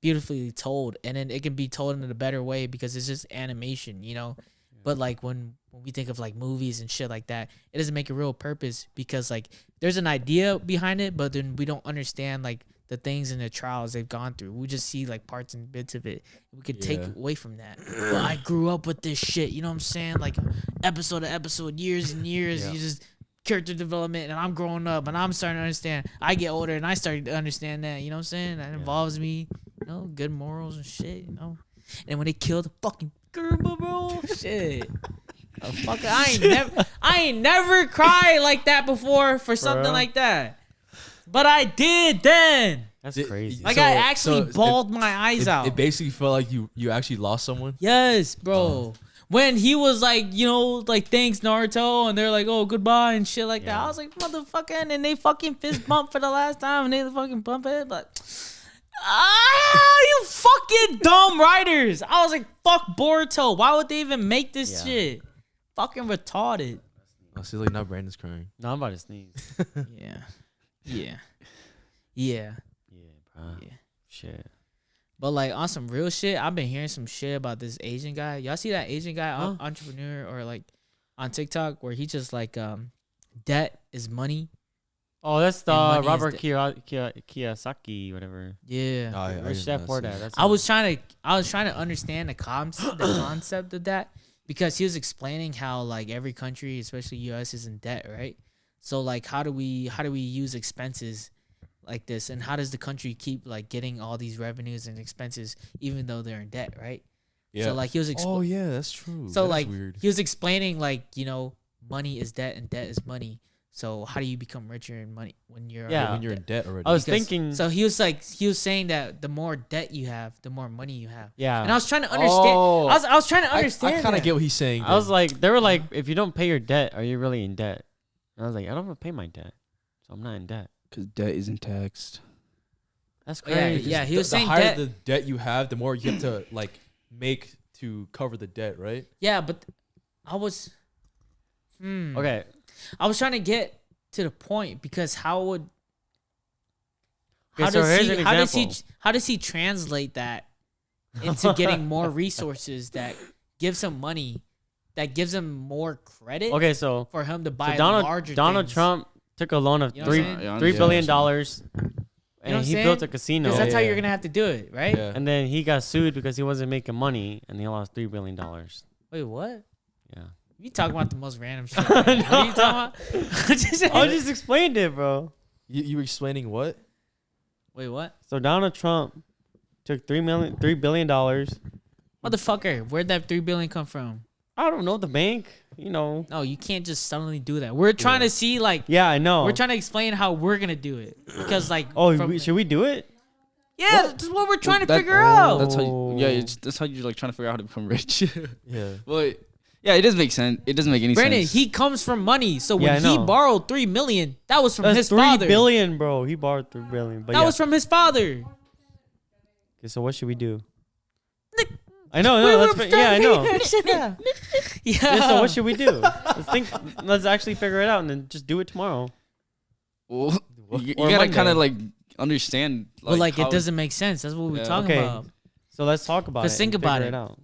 beautifully told, and then it can be told in a better way because it's just animation, you know. But like when we think of like movies and shit like that, it doesn't make a real purpose because like there's an idea behind it, but then we don't understand like the things and the trials they've gone through. We just see like parts and bits of it. We could take Yeah. away from that. But I grew up with this shit, you know what I'm saying? Like episode to episode, years and years. Yeah. You just character development, and I'm growing up and I'm starting to understand. I get older and I started to understand that, you know what I'm saying? That involves me, you know, good morals and shit, you know. And when they killed the fucking Gerba, bro, shit. Oh, fuck, I ain't never cried like that before for something Bruh. like that. But I did then. That's It- crazy. Like So- I actually so bawled my eyes out. It basically felt like you actually lost someone. Yes, bro. when he was like, like thanks Naruto, and they're like, oh goodbye and shit like that. Yeah. I was like, motherfucker, and then they fucking fist bump for the last time, and they fucking bump it, but you fucking dumb writers. I was like, fuck Boruto. Why would they even make this shit? Fucking retarded. Oh, see, like now Brandon's crying. No, I'm about to sneeze. Yeah, Yeah, bro. Yeah. Shit. But like on some real shit, I've been hearing some shit about this Asian guy. Y'all see that Asian guy entrepreneur or like on TikTok where he just like debt is money. Oh, that's the And money Robert is Kiyosaki, whatever. Yeah. I Rich did Dad not Poor see Dad. that. That's I was trying to understand the concept of that because he was explaining how like every country, especially US, is in debt, right? So like how do we use expenses like this, and how does the country keep like getting all these revenues and expenses even though they're in debt, right? Yeah. So like he was Oh yeah, that's true. so That is like weird. he was explaining like money is debt and debt is money. So how do you become richer in money when you're Yeah. when you're in debt already. I was Because- thinking. So he was saying that the more debt you have, the more money you have. Yeah. And I was trying to understand. Oh. I was trying to understand. I kind of that. get what he's saying. I was then. like, they were like, if you don't pay your debt, are you really in debt? And I was like, I don't want to pay my debt, so I'm not in debt. Because debt isn't taxed. That's Oh, yeah, crazy. yeah. He the, was saying the higher debt. the debt you have, the more you have to like make to cover the debt, right? Yeah, but I was. Okay. I was trying to get to the point because how Okay, so here's an example. how does he translate that into getting more resources that gives him money, that gives him more credit Okay, so for him to buy Donald larger Donald things. Trump took a loan of You know what I'm saying? Yeah, $3 billion yeah. dollars, You know and what I'm he saying? built a casino. Because that's how Yeah. you're gonna have to do it, right? Yeah. And then he got sued because he wasn't making money, and he lost $3 billion. Wait, what? Yeah. You talking about the most random shit. Right? What are you talking about? I just explained it, bro. You were explaining what? Wait, what? So Donald Trump took $3 billion. Motherfucker, where'd that $3 billion come from? I don't know, the bank. You know. No, you can't just suddenly do that. We're trying to see like Yeah, I know. we're trying to explain how we're gonna do it because like Should we do it? yeah, that's what we're trying to That- figure out. That's how. That's how you're like trying to figure out how to become rich. Yeah. But yeah, it doesn't make sense. It doesn't make any Brandon, sense. he comes from money, so Yeah, when I he know. borrowed $3 million, that was from That's his $3 father. billion, bro. He borrowed $3 billion. But That yeah. was from his father. Okay, so what should we do? I know, no, yeah, I know. yeah. Yeah, so what should we do? Let's actually figure it out and then just do it tomorrow. Well, you Or gotta Monday. kind of like understand. But like how it doesn't make sense. That's what we're Yeah. talking Okay. about. So let's talk about it. 'Cause think and about figure it. out.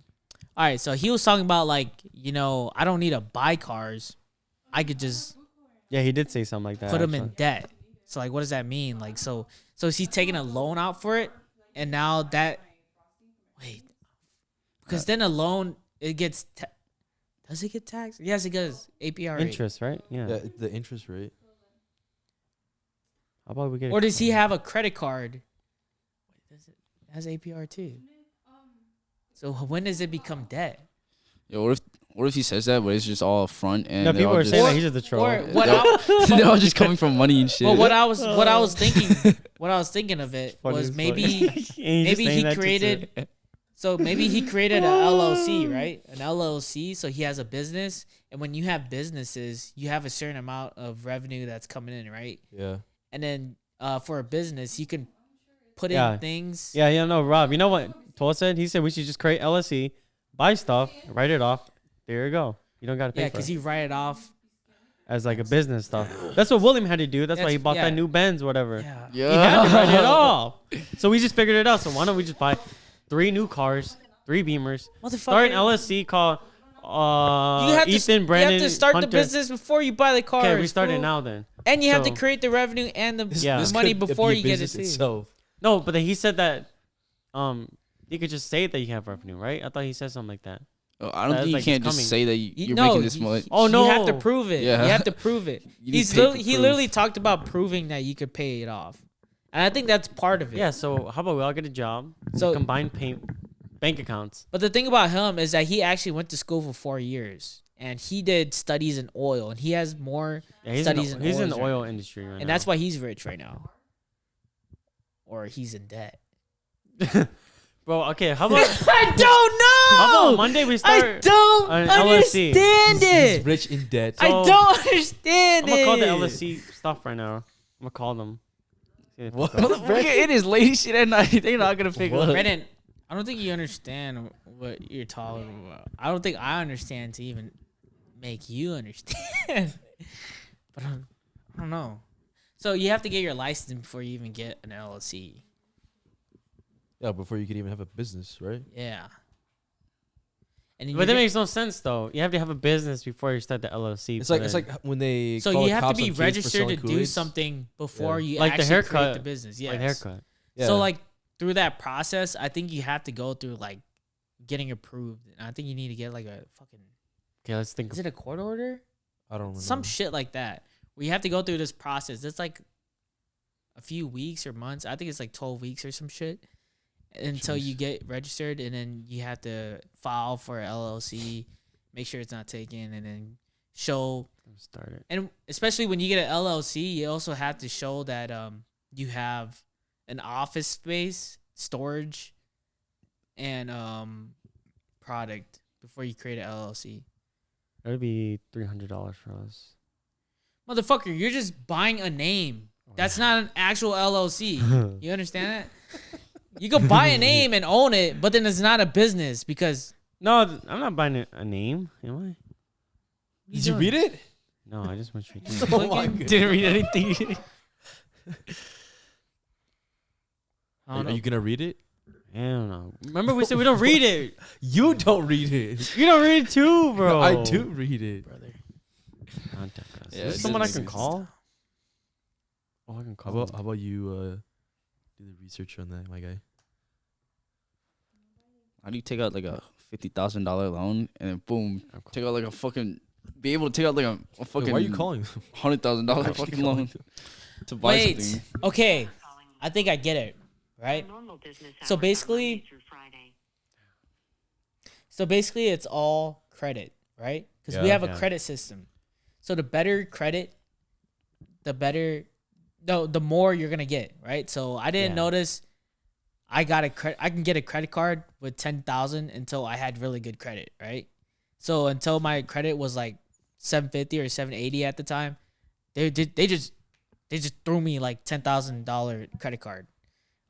All right, so he was talking about like, I don't need to buy cars. I could just Yeah, he did say something like that. put him in actually. debt. So like, what does that mean? Like, so is he taking a loan out for it, and now that because then a loan it gets does it get taxed? Yes, it does. APR rate. Interest, right? Yeah. The interest rate. How about we get? Or does he have a credit card? Does it has APR too? So when does it become debt? Yeah, what if he says that, but it's just all front and No, they're people all are saying that just, he's just a troll. Or what? I, they're all just coming from money and shit. well, what I was thinking of it Funny was as fuck. maybe And he's just maybe saying he that just to- created. So maybe he created an LLC, right? An LLC. So he has a business, and when you have businesses, you have a certain amount of revenue that's coming in, right? Yeah. And then for a business, you can put Yeah. in things. Yeah, no, Rob. You know what Toll said? He said we should just create LLC, buy stuff, write it off. There you go. You don't got to pay Yeah, for because it you write it off. as like a business stuff. That's what William had to do. That's why he bought Yeah. that new Benz, whatever. Yeah. He had to write it off. So we just figured it out. So why don't we just buy 3 new cars, 3 Beamers, start an LLC called Ethan, Brandon, You have to start Hunter. the business before you buy the cars. Okay, we start it fool. now then. And you have to So- create the revenue and the This, Yeah. this money could before be a you get it business too. itself. No, but then he said that you could just say that you have revenue, right? I thought he said something like that. Oh, I don't That's think you like can't it's just coming. say that you're making this much. Oh, You have to no. prove it. Yeah. You have to prove it. You need He paper literally proof. talked about proving that you could pay it off, and I think that's part of it. Yeah, so how about we all get a job, So- combine bank accounts. But the thing about him is that he actually went to school for 4 years, and he did studies in oil, and he has more Yeah, he's studies in, in he's oil in the right oil now. industry right now. And that's why he's rich right now, or he's in debt. Bro, okay, how about I don't know. how about Monday we start? I don't an LLC. understand He's it. rich in debt. I So, don't understand I'm gonna call the it. LSC stuff right now. I'm gonna call them. See if they What? pick up. Motherfucker, it is late shit at night. They're not gonna pick What? up. Brennan, I don't think you understand what you're talking about. I don't think I understand to even make you understand. But I don't know. So you have to get your license before you even get an LLC. Yeah, before you could even have a business, right? Yeah. And then But that makes no sense though. You have to have a business before you start the LLC. It's but like then- when they so call you the have to cops be on kids for registered to selling do Kool-Aids. something before you Like the actually create haircut, the business. like Yes. haircut. Yeah. So like through that process, I think you have to go through like getting approved. And I think you need to get like a fucking Okay, let's think. is it a court order? I don't know. Some shit like that. Where you have to go through this process. It's like a few weeks or months. I think it's like 12 weeks or some shit until you Jeez. get registered, and then you have to file for a LLC, make sure it's not taken, and then show. Start it. And especially when you get an LLC, you also have to show that you have an office space, storage, and product before you create an LLC. That would be $300 for us. Motherfucker, you're just buying a name. That's not an actual LLC. You understand that? You can buy a name and own it, but then it's not a business because No, I'm not buying a name. Am Did you read it? I? No, I just went straight to Oh my God. didn't read anything. I Are don't know. you gonna read it? I don't know. Remember we said we don't read it. You don't read it. You don't read it too, bro. I do read it. brother. Contact us. Yeah, Is there it someone I doesn't can make call? Oh, I can call. How about you do the research on that, my guy? How do you take out like a $50,000 loan and then boom, take out like a fucking be able to take out like a Wait, fucking why are you calling? $100,000 Actually fucking calling loan them. to buy Wait. something? Okay. I think I get it. Right? So basically it's all credit, right? Because we Yeah. have a Yeah. credit system. So the better credit, the more you're gonna get, right? So I didn't Yeah. notice I can get a credit card with 10,000 until I had really good credit, right? So until my credit was like 750 or 780 at the time, they just threw me like $10,000 credit card.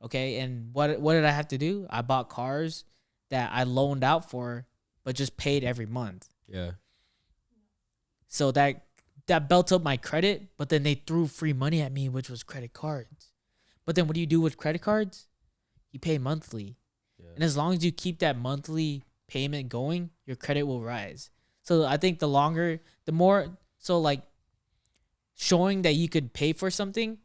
Okay, and what did I have to do? I bought cars that I loaned out for, but just paid every month. Yeah. So that built up my credit, but then they threw free money at me, which was credit cards. But then what do you do with credit cards? You pay monthly. Yeah. And as long as you keep that monthly payment going, your credit will rise. So I think the more, so like showing that you could pay for something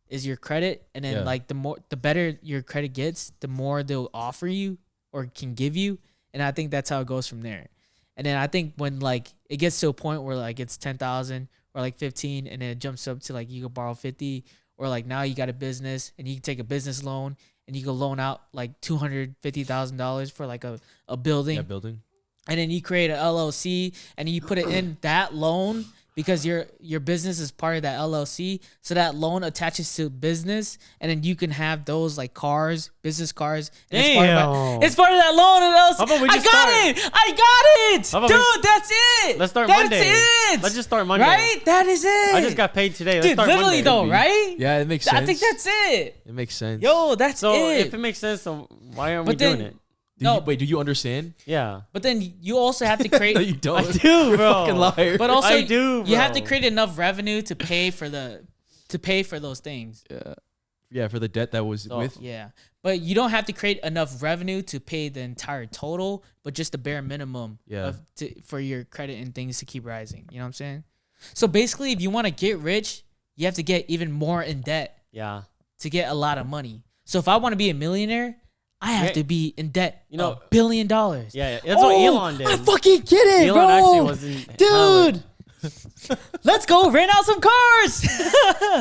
is your credit. And then Yeah. like the better your credit gets, the more they'll offer you or can give you. And I think that's how it goes from there. And then I think when like it gets to a point where like it's 10,000 or like 15, and then it jumps up to like you can borrow 50, or like now you got a business and you can take a business loan and you can loan out like $250,000 for like a building. Yeah, building. And then you create an LLC and you put it in that loan because your business is part of that LLC. So that loan attaches to business, and then you can have those like cars, business cars. And Damn. it's part of that loan. And LLC. How about we I just got start? it. I got it. How about we Dude, that's it. Let's start that's Monday. It. Let's just start Monday. Right? That is it. I just got paid today. Let's Dude, start literally Monday. though, right? Yeah, it makes sense. I think that's it. It makes sense. Yo, that's So it. if it makes sense, so why aren't But we doing then- it? No. Wait, do you understand? Yeah. But then you also have to create. No, you don't. I do, You're bro. a fucking liar. But also, I do, you have to bro. create enough revenue to pay for those things. Yeah. Yeah, for the debt that was So- with. Yeah, but you don't have to create enough revenue to pay the entire total, but just the bare minimum Yeah. for your credit and things to keep rising. You know what I'm saying? So basically, if you want to get rich, you have to get even more in debt Yeah. to get a lot of money. So if I want to be a millionaire, I have Yeah. to be in debt. You know- $1 billion. Yeah. Yeah. That's what Elon did. I fucking get it, Elon bro. actually wasn't. Dude, let's go rent out some cars.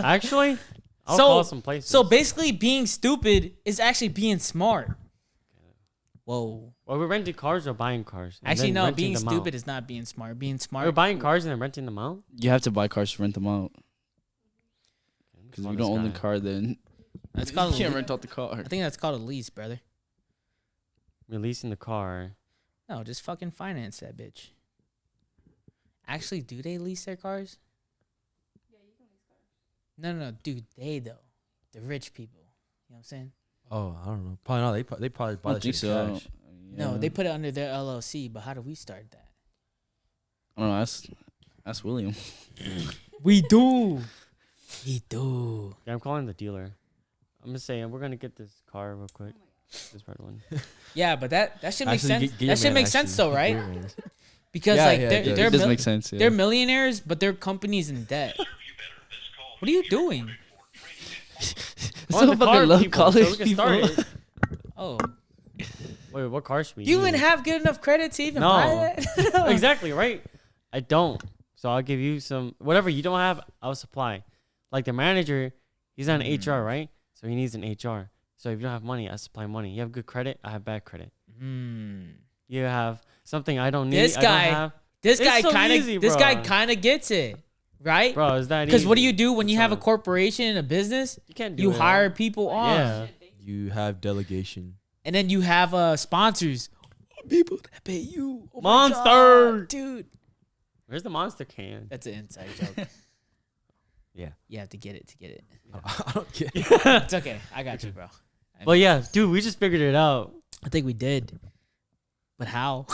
Actually, I'll So- call some places. So basically, being stupid is actually being smart. Whoa. well, we're renting cars or buying cars. and Actually, then no. renting Being them stupid out. is not being smart. Being We're smart. buying cars and then renting them out. You have to buy cars to rent them out. Because if Call you this don't own the guy. car, then That's you called. can't A rent out the car. I think that's called a lease, brother. We're leasing the car. No, just fucking finance that bitch. Actually, do they lease their cars? Yeah, you can lease cars. No, dude, they though, the rich people. You know what I'm saying? Oh, I don't know. Probably not. They probably buy I that think shit so. in cash. No, they put it under their LLC. But how do we start that? I don't know. That's William. We do. We do. Yeah, I'm calling the dealer. I'm gonna say we're gonna get this car real quick. This red one. Yeah, but that should make Actually, sense. get your That should man, make sense actually. though, right? Get your man. Because Yeah, like yeah, they're it they're It does mil- make sense. Yeah. they're millionaires, but their company's in debt. What are you doing? On the fucking car, love people, so college we can people. start it. Oh, Wait, what car should we you use? even have good enough credit to even No. buy that? Exactly, right? I don't. So I'll give you some whatever you don't have, I'll supply. Like the manager, he's on HR, right? So he needs an HR. So if you don't have money, I supply money. You have good credit, I have bad credit. You have something I don't need. This I guy- don't have. This It's guy so kind easy, of this guy bro. kind of gets it, right? Bro, is that Because what do easy? you do when you What's have a up? corporation and a business? You can't do You it. hire people on, Yeah. You have delegation. and then you have sponsors. People that pay you. Oh my Monster! God, dude. Where's the monster can? That's an inside joke. Yeah. You have to get it to get it. I don't get. It's okay. I got you, bro. But yeah, dude, we just figured it out. I think we did. But how?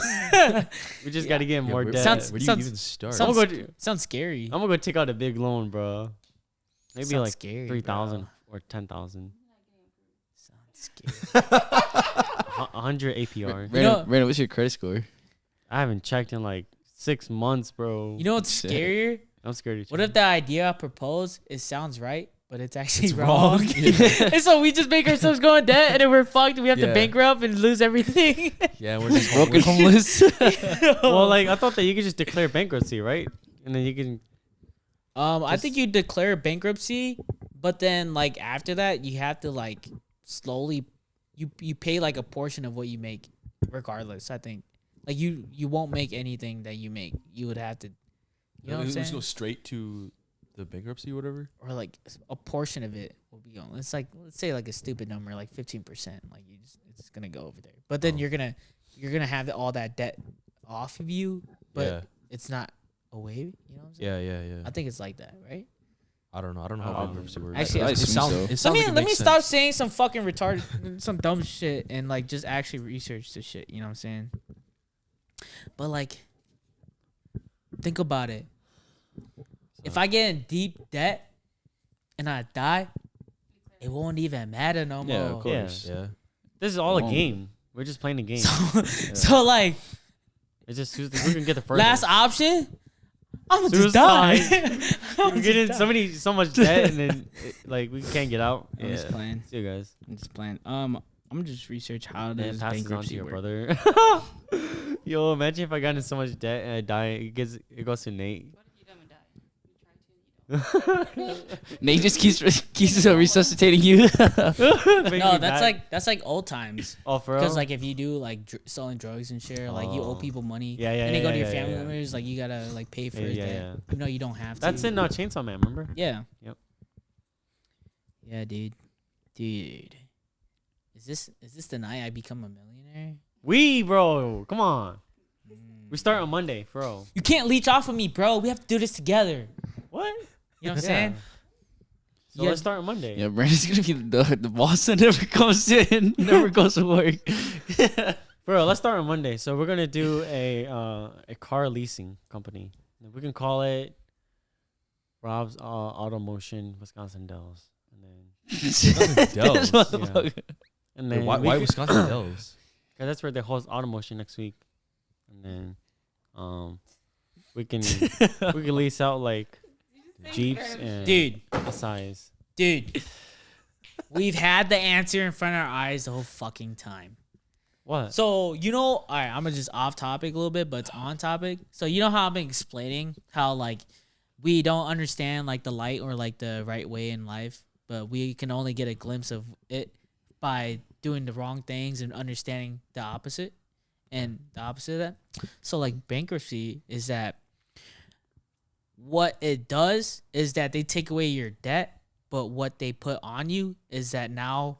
We just got to get Yeah, more where, debt. Sounds- where do you sounds- even start? sounds- I'm gonna go. Sounds scary. I'm gonna go take out a big loan, bro. Maybe Sounds like scary, 3,000 bro. or 10,000. Sounds scary. 100 APR. Brandon, what's your credit score? I haven't checked in like 6 months, bro. You know what's Shit. scarier? I'm scared to What check. if the idea I propose sounds right, but it's actually It's wrong? wrong. And so we just make ourselves go in debt, and then we're fucked. We have to Yeah. bankrupt and lose everything. Yeah, we're just Broken homeless. Well, like I thought that you could just declare bankruptcy, right? And then you can. I think you declare bankruptcy, but then like after that, you have to like slowly, you pay like a portion of what you make, regardless. I think like you won't make anything that you make. You would have to, you know what I'm Let's saying? go straight to the bankruptcy or whatever. Or like a portion of it will be on. It's like let's say like a stupid number, like 15%. Like it's gonna go over there. But then you're gonna have all that debt off of you, but yeah, it's not away. You know what I'm saying? yeah. I think it's like that, right? I don't know. I don't know how bankruptcy works. Actually, I it assume sounds. so. It sounds Let me like it let me makes stop sense. saying some fucking retarded, some dumb shit, and like just actually research the shit. You know what I'm saying? But like, think about it. If I get in deep debt and I die, it won't even matter no more. Yeah, of course. Yeah. Yeah. This is all a Oh. game. We're just playing a game. So like, It's just who's we can get the first. last option, I'm gonna just die. Suicide. We get in so much debt and then like we can't get out. I'm just playing. See you guys. I'm just playing. I'm gonna just research how And it does passes on to bankruptcy your work. brother. Yo, imagine if I got in so much debt and I die. It goes to Nate. What if you don't die? You try to, you don't. Nate just keeps resuscitating you. No, that's like old times. Oh, for real? Because like if you do like selling drugs and shit, or, like you owe Oh. people money, Yeah, yeah, and they yeah, go to your yeah, family yeah. members, like you gotta like pay for Yeah, it. yeah, Yeah, yeah. Even though you don't have to. That's in Chainsaw Man, remember? Yeah. Yep. Yeah, dude. Is this the night I become a millionaire? Bro, come on. We start on Monday, bro. You can't leech off of me, bro. We have to do this together. What? You know what I'm saying? So Yeah. let's start on Monday. Yeah, Brandon's gonna be the boss that never comes in, never goes to work. Bro, let's start on Monday. So we're gonna do a car leasing company. We can call it Rob's Automotion Wisconsin Dells, and then Dells. Motherfucker. and Wait, then why Wisconsin Dells? Cause that's where they host Automotion next week, and then we can lease out like Jeeps and Dude, size. dude. We've had the answer in front of our eyes the whole fucking time. What? So, you know, all right, I'm gonna just off topic a little bit, but it's on topic. So, you know how I've been explaining how, like, we don't understand, like, the light or, like, the right way in life, but we can only get a glimpse of it by doing the wrong things and understanding the opposite and the opposite of that. So, like, bankruptcy is that what it does is that they take away your debt, but what they put on you is that now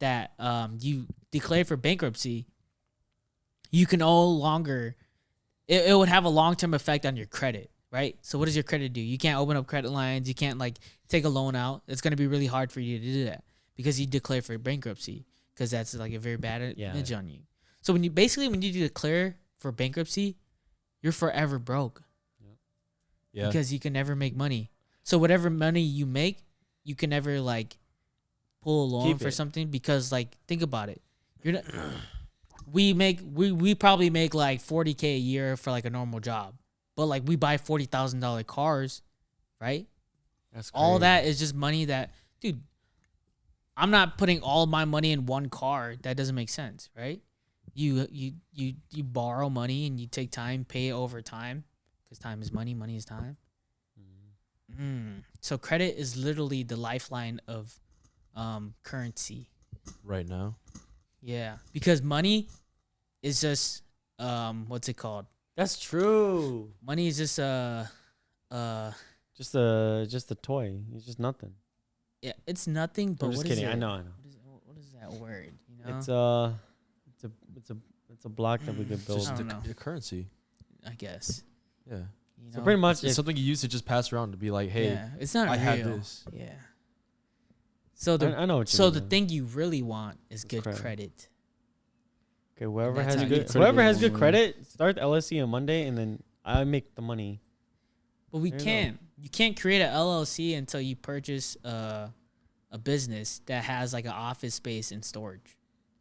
that you declare for bankruptcy, you can no longer. It would have a long-term effect on your credit, right? So what does your credit do? You can't open up credit lines. You can't like take a loan out. It's going to be really hard for you to do that because you declare for bankruptcy because that's like a very bad image on you. So when you declare for bankruptcy, you're forever broke. Yeah. Because you can never make money. So whatever money you make, you can never like pull a loan for something because like think about it. You're not we probably make like $40K a year for like a normal job. But like we buy $40,000 cars, right? That's crazy. All that is just money that, dude, I'm not putting all my money in one car. That doesn't make sense, right? You borrow money and you take time, pay it over time because time is money, money is time. So credit is literally the lifeline of currency. Right now. Yeah, because money is just what's it called? That's true. Money is just just a toy. It's just nothing. Yeah, it's nothing. But I'm just what kidding. is it? I know. What is that word? You know, It's a block that we could build. Just I don't know. the currency. I guess. Yeah. You So know? pretty much, It's something you use to just pass around to be like, hey, yeah, it's not I real. have this. Yeah. So I know what you so mean, the man. thing you really want is good credit. credit. Okay, whoever That's has how good you get whoever has credible good credit, start the LLC on Monday, and then I make the money. But we There you can't. You can't create an LLC until you purchase a business that has like an office space and storage,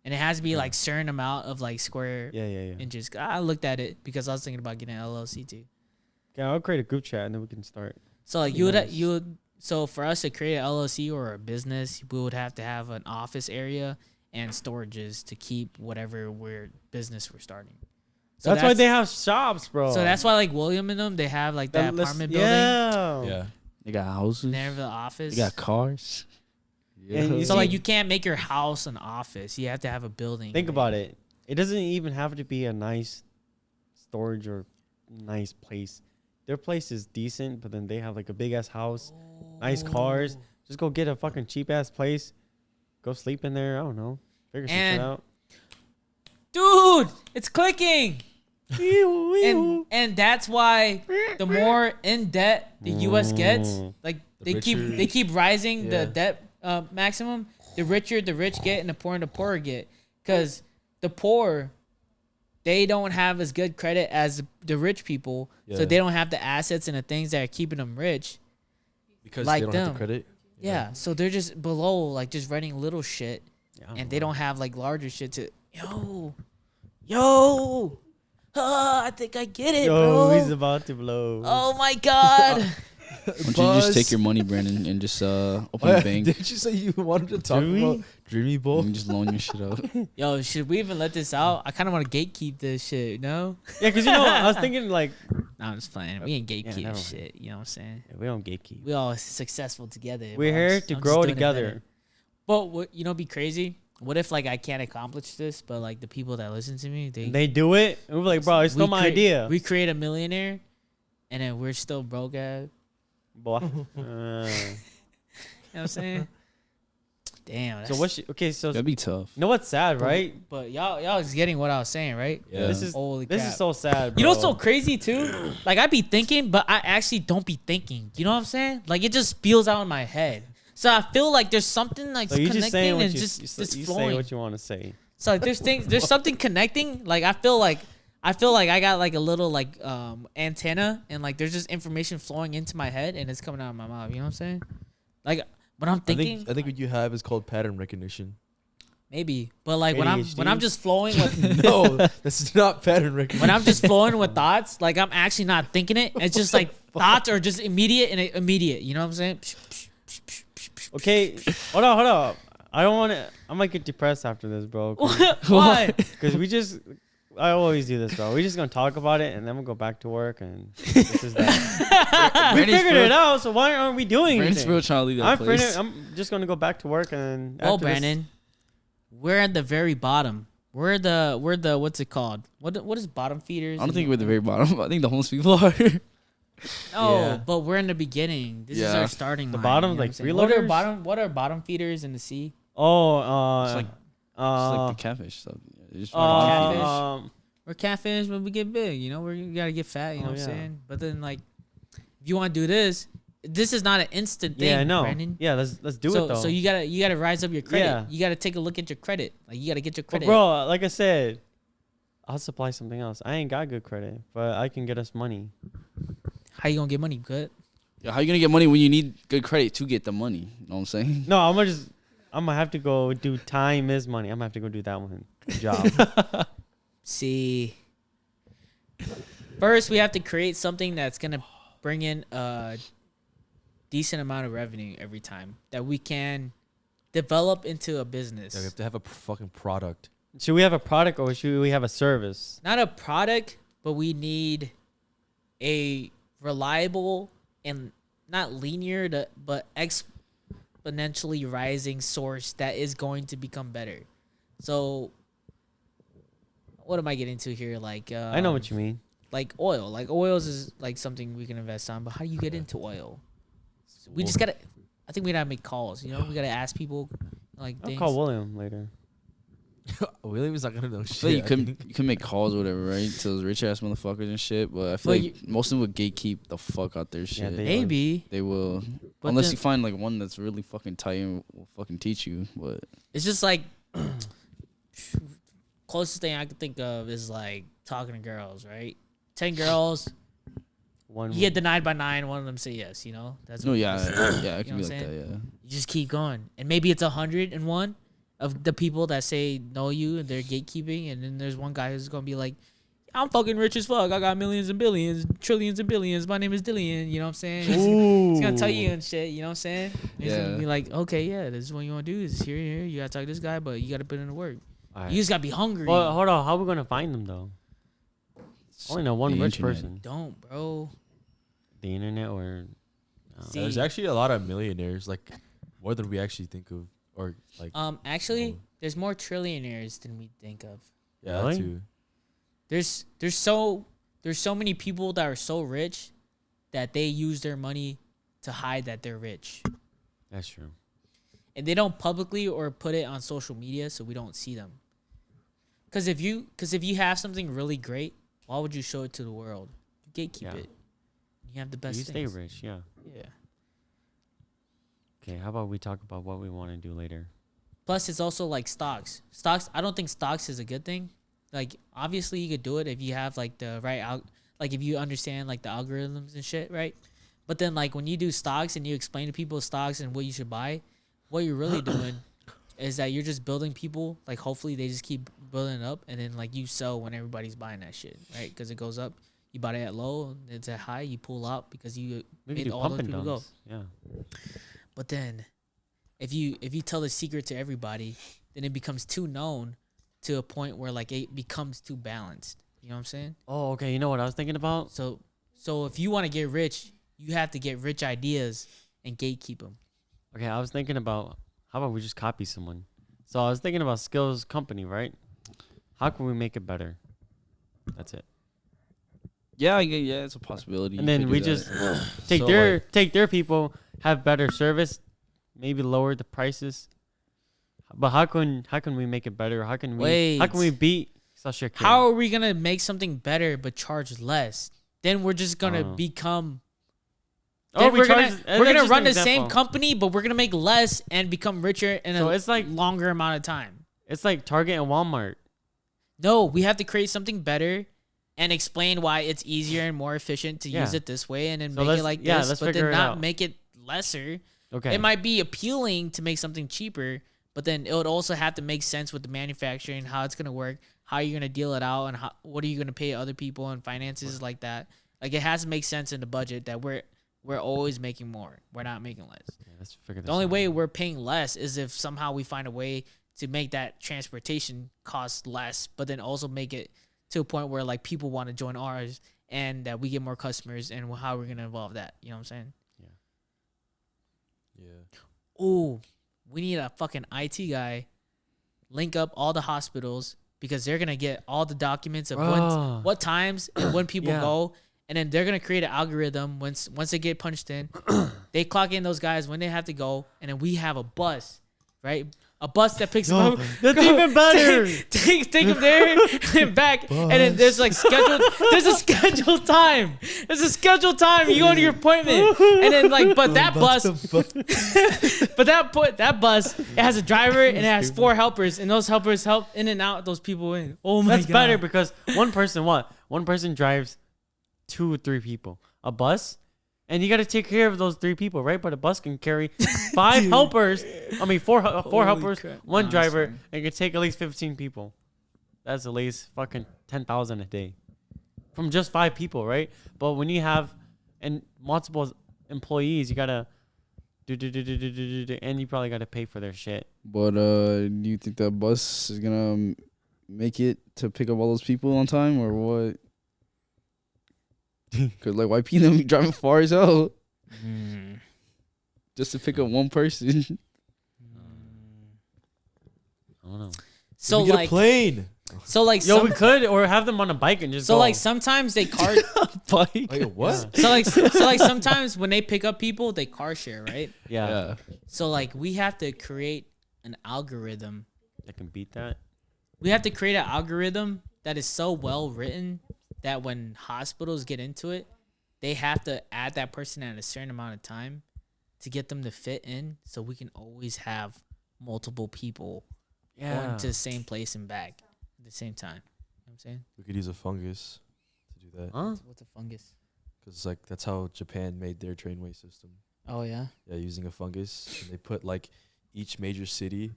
and it has to be like certain amount of like square Yeah. inches. I looked at it because I was thinking about getting an LLC too. Okay, I'll create a group chat and then we can start. So like Nice. you would so for us to create an LLC or a business, we would have to have an office area and storages to keep whatever business we're starting. So that's why they have shops, bro. So that's why like William and them, they have like that apartment building. Yeah. Yeah. They got houses. They have the office. They got cars. And you So see- like you can't make your house an office. You have to have a building. Think about it. It doesn't even have to be a nice storage or nice place. Their place is decent, but then they have like a big ass house, nice cars. Just go get a fucking cheap ass place. Go sleep in there. I don't know. Figure some shit And- out. Dude, it's clicking. And that's why the more in debt the US gets, like The they richer- keep rising Yeah. the debt maximum, the richer the rich get and the poorer get. Cuz the poor, they don't have as good credit as the rich people, so Yeah. they don't have the assets and the things that are keeping them rich. Because Like they don't have them. the credit. Yeah, so they're just below, like just running little shit, Yeah, and they don't have like larger shit to. Yo, I think I get it, Yo, bro. he's about to blow. Oh my god. Why don't you just take your money, Brandon, and just open a bank Didn't you say you wanted to talk Dreamy? about Dreamy Bowl? and just loan your shit out? Yo, should we even let this out? I kind of want to gatekeep this shit. No, Yeah, because you know, I was thinking like, I'm just playing. We ain't gatekeep never mind. shit. You know what I'm saying? we don't gatekeep. We all successful together. We're bro. I'm here just- to I'm just grow doing it together. better. But what be crazy? What if like I can't accomplish this, but like the people that listen to me, They do it, and we're like, bro, it's still my idea. We create a millionaire, and then we're still broke ass. Boy. You know what I'm saying? Damn. So what's okay? So That'd be tough. you know what's sad, right? But y'all is getting what I was saying, right? Yeah. This is Holy this crap. is so sad. Bro. You know what's so crazy too? Like I be thinking, but I actually don't be thinking. You know what I'm saying? Like it just spills out in my head. So I feel like there's something like So you just saying connecting what and you, just you, just you say flowing. what you want to say. So like there's something connecting. Like I feel like I got like a little like antenna and like there's just information flowing into my head and it's coming out of my mouth. You know what I'm saying? Like when I'm thinking, I think what you have is called pattern recognition. maybe, but like when I'm ADHD? just flowing with No, that's not pattern recognition. when I'm just flowing with thoughts, like I'm actually not thinking it. It's just like thoughts are just immediate and immediate. You know what I'm saying? Okay, hold on. I don't want to. I might get depressed after this, bro. Why? Because I always do this, bro. We're just gonna talk about it and then we'll go back to work and this is that. We Brandon's figured real- it out, so why aren't we doing Brandon's anything? real trying to leave that I'm place. I'm just gonna go back to work and. Well, after this- Brandon, we're at the very bottom. We're the what's it called? What is bottom feeders? I don't think we're at the very bottom. I think the homeless people are. No, Yeah. but we're in the beginning. This is Yeah. our starting The line, bottom, you know like, what I'm saying? What are freeloaders? what are bottom feeders in the sea? Oh, It's like- It's like the catfish stuff. They just catfish. um, we're catfish when we get big. You know, we gotta get fat. You know what I'm saying? But then like, if you want to do this, this is not an instant thing. Yeah, I know. Brandon. Yeah, let's do it though. So you gotta rise up your credit. Yeah. You gotta take a look at your credit. Like you gotta get your But credit. bro, like I said, I'll supply something else. I ain't got good credit, but I can get us money. How you gonna get money? Good. Yeah, how you gonna get money when you need good credit to get the money? You know what I'm saying? No, I'm gonna have to go do time is money. I'm gonna have to go do that one job. See, first we have to create something that's gonna bring in a decent amount of revenue every time that we can develop into a business. Yeah, we have to have a fucking product. Should we have a product or should we have a service? Not a product, but we need a reliable and not linear, but exponentially rising source that is going to become better. So, what am I getting to here? Like, I know what you mean. Like oil. Like oils is like something we can invest on. But how do you get into oil? We just gotta. I think we gotta make calls. You know, we gotta ask people. Like, I'll things. call William later. William is not gonna know I shit. feel like you can make calls or whatever, right? To those rich ass motherfuckers and shit. But I feel But like most of them would gatekeep the fuck out their shit. they- Maybe. They will, But unless then- you find like one that's really fucking tight and will fucking teach you. But It's just like closest thing I could think of is like talking to girls, right? 10 girls, One. you get denied by 9. One of them say yes. You know, that's no, what yeah, it is. yeah, it can know be what like I'm that. Yeah. You just keep going, and maybe it's 101 of the people that say know you and they're gatekeeping, and then there's one guy who's gonna be like, I'm fucking rich as fuck. I got millions and billions, trillions and billions. My name is Dillian. You know what I'm saying? He's gonna tell you and shit. You know what I'm saying? He's Yeah. gonna be like, okay, yeah, this is what you want to do. Is here. You gotta talk to this guy, but you gotta put in the work. All right. You just gotta be hungry. Well, hold on. How are we gonna find them though? I only know one The rich internet. person. Don't, bro. The internet or. See, There's actually a lot of millionaires, like more than we actually think of, or like. actually, there's more trillionaires than we think of. Yeah, Really? that too. There's so many people that are so rich that they use their money to hide that they're rich, That's true. and they don't publicly or put it on social media, so we don't see them. Because if you have something really great, why would you show it to the world? You gatekeep Yeah. it. You have the best You stay things. rich, yeah. Yeah. Okay, how about we talk about what we want to do later? Plus, it's also like stocks. Stocks. I don't think stocks is a good thing. Like, obviously, you could do it if you have like the right like if you understand like the algorithms and shit, right? But then, like when you do stocks and you explain to people stocks and what you should buy, what you're really doing is that you're just building people. Like, hopefully, they just keep building it up, and then like you sell when everybody's buying that shit, right? Because it goes up. You bought it at low, it's at high. You pull out because you We made can do all pump those and people go. dumps. Yeah. But then, if you tell the secret to everybody, then it becomes too known to a point where like it becomes too balanced. You know what I'm saying? Oh, okay. You know what I was thinking about? So if you want to get rich, you have to get rich ideas and gatekeep them. Okay, I was thinking about how about we just copy someone? So I was thinking about Skills Company, right? How can we make it better? That's it. Yeah, it's a possibility. And You then could we do just that. take So, their people, have better service, maybe lower the prices. But how can we make it better? How can we Wait. beat Sasha? How are we gonna make something better but charge less? Then we're just gonna become. Then we're gonna run the same company, but we're gonna make less and become richer in So a it's like longer amount of time. It's like Target and Walmart. No, we have to create something better and explain why it's easier and more efficient to use it this way, and then So make it like this, let's but figure then it not out. make it lesser. Okay. It might be appealing to make something cheaper, but then it would also have to make sense with the manufacturing, how it's gonna work, how you're gonna deal it out, and what are you gonna pay other people and finances like that. Like, it has to make sense in the budget that we're always making more. We're not making less. Yeah, let's figure this The only out. way we're paying less is if somehow we find a way to make that transportation cost less, but then also make it to a point where like people want to join ours and that we get more customers, and how we're gonna evolve that. You know what I'm saying? Yeah. Oh, we need a fucking IT guy link up all the hospitals because they're gonna get all the documents of what times and when people Yeah. go, and then they're gonna create an algorithm once they get punched in, they clock in those guys when they have to go, and then we have a bus, right? a bus that picks them up. That's even better. Take them there and back, and then there's like scheduled. There's a scheduled time. There's a scheduled time. You go to your appointment, and then like, but that bus, that bus, it has a driver and it has 4 helpers, and those helpers help in and out those people in. Oh my god, that's better because one person drives 2 or 3 people. A bus. And you got to take care of those 3 people, right? But a bus can carry 5 helpers. I mean, 4 helpers, crap. 1 driver, and it can take at least 15 people. That's at least fucking 10,000 a day from just 5 people, right? But when you have and multiple employees, you gotta do, and you probably gotta pay for their shit. But do you think that bus is gonna make it to pick up all those people on time, or what? Cause like YP them be driving far as hell just to pick up one person. I don't know. So we get like a plane. So like we could or have them on a bike and just so go. like sometimes they car Bike. Wait, what? so like sometimes when they pick up people they car share, right? Yeah. So like we have to create an algorithm. That can beat that. We have to create an algorithm that is so well written that when hospitals get into it, they have to add that person at a certain amount of time to get them to fit in, so we can always have multiple people going to the same place and back at the same time. You know what I'm saying? We could use a fungus to do that. Huh? What's a fungus? Because like that's how Japan made their trainway system. Oh yeah. Yeah, using a fungus. And they put like each major city.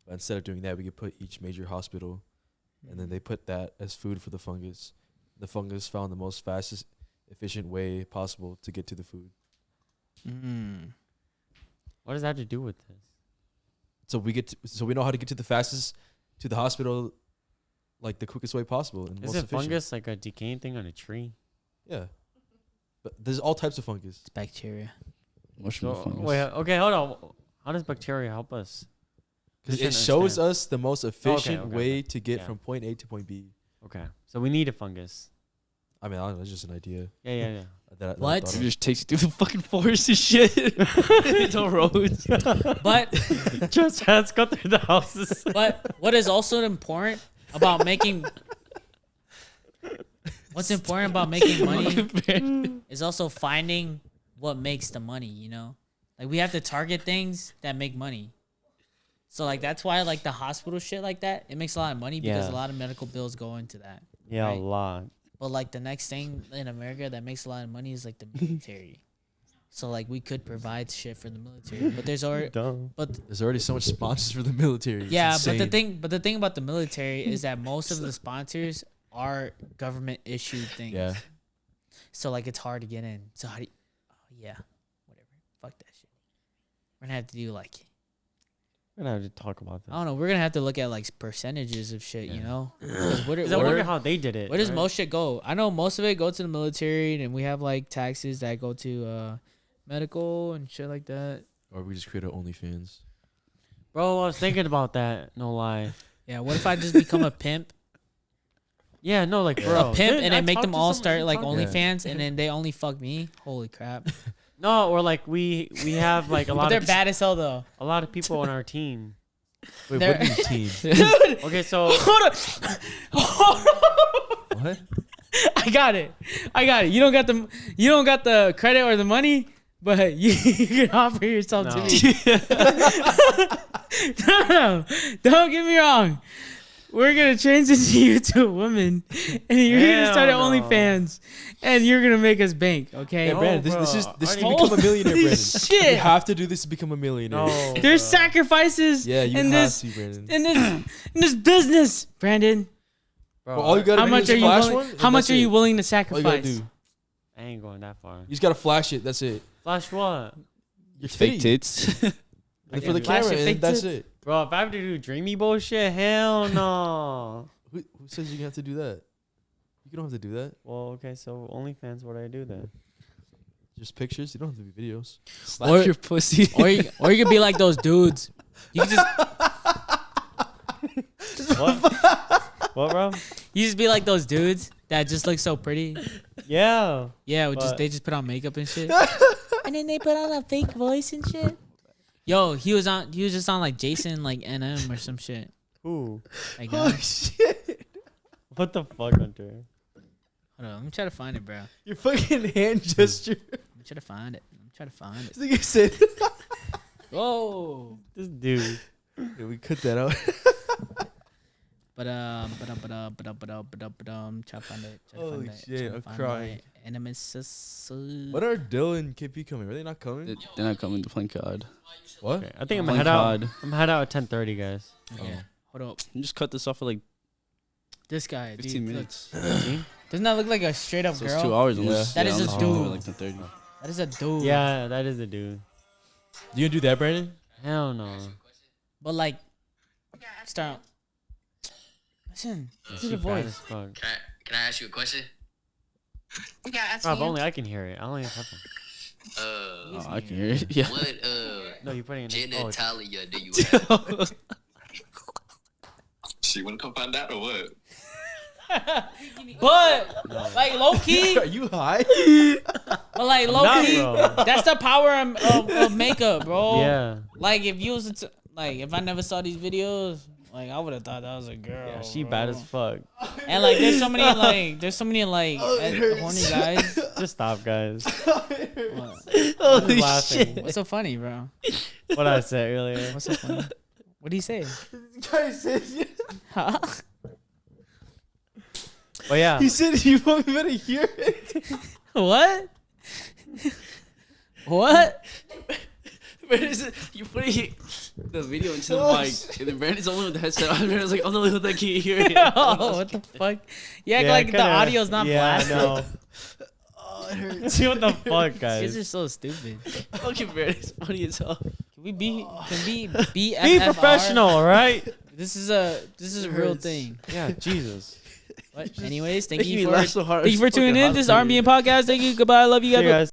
But instead of doing that, we could put each major hospital, and then they put that as food for the fungus. The fungus found the most fastest, efficient way possible to get to the food. What does that have to do with this? So we know how to get to the fastest to the hospital, like the quickest way possible. And Is most it efficient. fungus like a decaying thing on a tree? Yeah, but there's all types of fungus. It's bacteria. Mushroom So, fungus. wait, okay, hold on. How does bacteria help us? Because Just it trying to shows understand. us the most efficient okay, way okay. to get Yeah. from point A to point B. Okay, so we need a fungus. I mean, I don't know, it's just an idea. Yeah. That I What? thought It of. just takes you through the fucking forest and shit. No roads. But Just has go through the houses. but what is also important about making what's important about making money is also finding what makes the money, you know? Like we have to target things that make money. So like that's why like the hospital shit like that, it makes a lot of money because Yeah. a lot of medical bills go into that. Yeah, Right. a lot. But like the next thing in America that makes a lot of money is like the military. So like we could provide shit for the military, but there's already There's already so much sponsors for the military. It's yeah, insane. but the thing about the military is that most of the sponsors are government issued things. Yeah. So like it's hard to get in. So how do you, oh yeah, whatever. Fuck that shit. We're gonna have to do like We're gonna have to talk about I that. don't know. We're gonna have to look at like percentages of shit. You know, 'Cause Because I wonder how they did it. where does right? most shit go? I know most of it go to the military, and we have like taxes that go to medical and shit like that. Or we just create our OnlyFans. Bro, I was thinking about that. No lie. Yeah. What if I just become a pimp? Yeah, no, like bro. A pimp, Dude, and I then make talked them to all someone- start like talked- OnlyFans, and then they only fuck me. Holy crap! No, or like we have like a But lot they're of bad as hell though. a lot of people on our team. Wait, They're- what do you team? Dude, Okay, so hold on. What? I got it. You don't got the credit or the money, but you can offer yourself to No. me. No, don't get me wrong. We're gonna transition you to a woman, and you're gonna start at Hell no. OnlyFans, and you're gonna make us bank. Okay? Hey, No, Brandon, this bro. is to Holy become a millionaire, Brandon. shit. You have to do this to become a millionaire. no. There's bro. sacrifices Yeah, you in have this to, Brandon. in this business, Brandon. Bro, Well, all you gotta How do much is are you flash willing? one, and How much that's are you it. willing to All you gotta sacrifice? do. I ain't going that far. You just gotta flash it. That's it. Flash what? Your Fake titty. tits. And I for the can flash camera, your fake and that's tits? it. Bro, if I have to do dreamy bullshit, hell no. Who says you have to do that? You don't have to do that. Well, okay, so OnlyFans, what do I do then? Just pictures. You don't have to be videos. Slap Or- your pussy. or you could be like those dudes. You can just What? What, bro? you just be like those dudes that just look so pretty. Yeah. Yeah, What? they just put on makeup and shit. And then they put on a fake voice and shit. Yo, he was just on like Jason like NM or some shit. Who? Like Oh that. shit! What the fuck, Hunter? Hold on, let me try to find it, bro. Your fucking hand gesture. Let me try to find it. I think you said. Whoa. This dude. Yeah, we cut that out. Try to find it. Holy shit, I'm Find crying. my Nemesis. What are Dylan and KP coming? Are they not coming? They're not coming to play COD. What? Okay, I think I'm Playing head out. COD. I'm head out at 10:30, guys. Okay, hold up. You just cut this off for like This guy, 15 dude, minutes. doesn't that look like a straight up So it's girl? 2 hours. Yeah. Unless, That is a unless you do it dude. Like 10:30. That is a dude. Yeah, that is a dude. You gonna do that, Brandon? Hell no. But like, start. Listen, Yeah, to she the bad as voice. fuck. Can I ask you a question? Yeah, Oh, if only I can hear it. I don't even have one. Oh, I can hear it. Yeah. What No, you're putting it in. Oh, genitalia do you have? She wanna come find out or what? But no. like low key, Are you high? but like low Not, key, bro. that's the power of makeup, bro. Yeah. Like if you was like if I never saw these videos, like I would have thought that was a girl. Yeah, she bro. bad as fuck. And like there's so many horny guys. Just stop, guys. What? Holy shit. What's so funny, bro? What I said earlier. What's so funny? What do you say? Guy said, Huh? But yeah. he said you want me to hear it. What? What? You putting the video into the mic, and then Brandon's only with the headset on. Brandon's like, I'm the only one that can hear it. Oh, what the fuck? You act like the audio's not blasted. Yeah, I know. Oh, it hurts. See what the fuck, These guys. are so stupid. Fucking Brandon's funny as hell. Can we be Be BFFR? professional, all right? This is a real hurts. thing. Yeah, Jesus. But anyways, thank Making you me for laugh so hard. tuning in. This is RBN Podcast. Thank you. Goodbye. I love you See guys. you guys.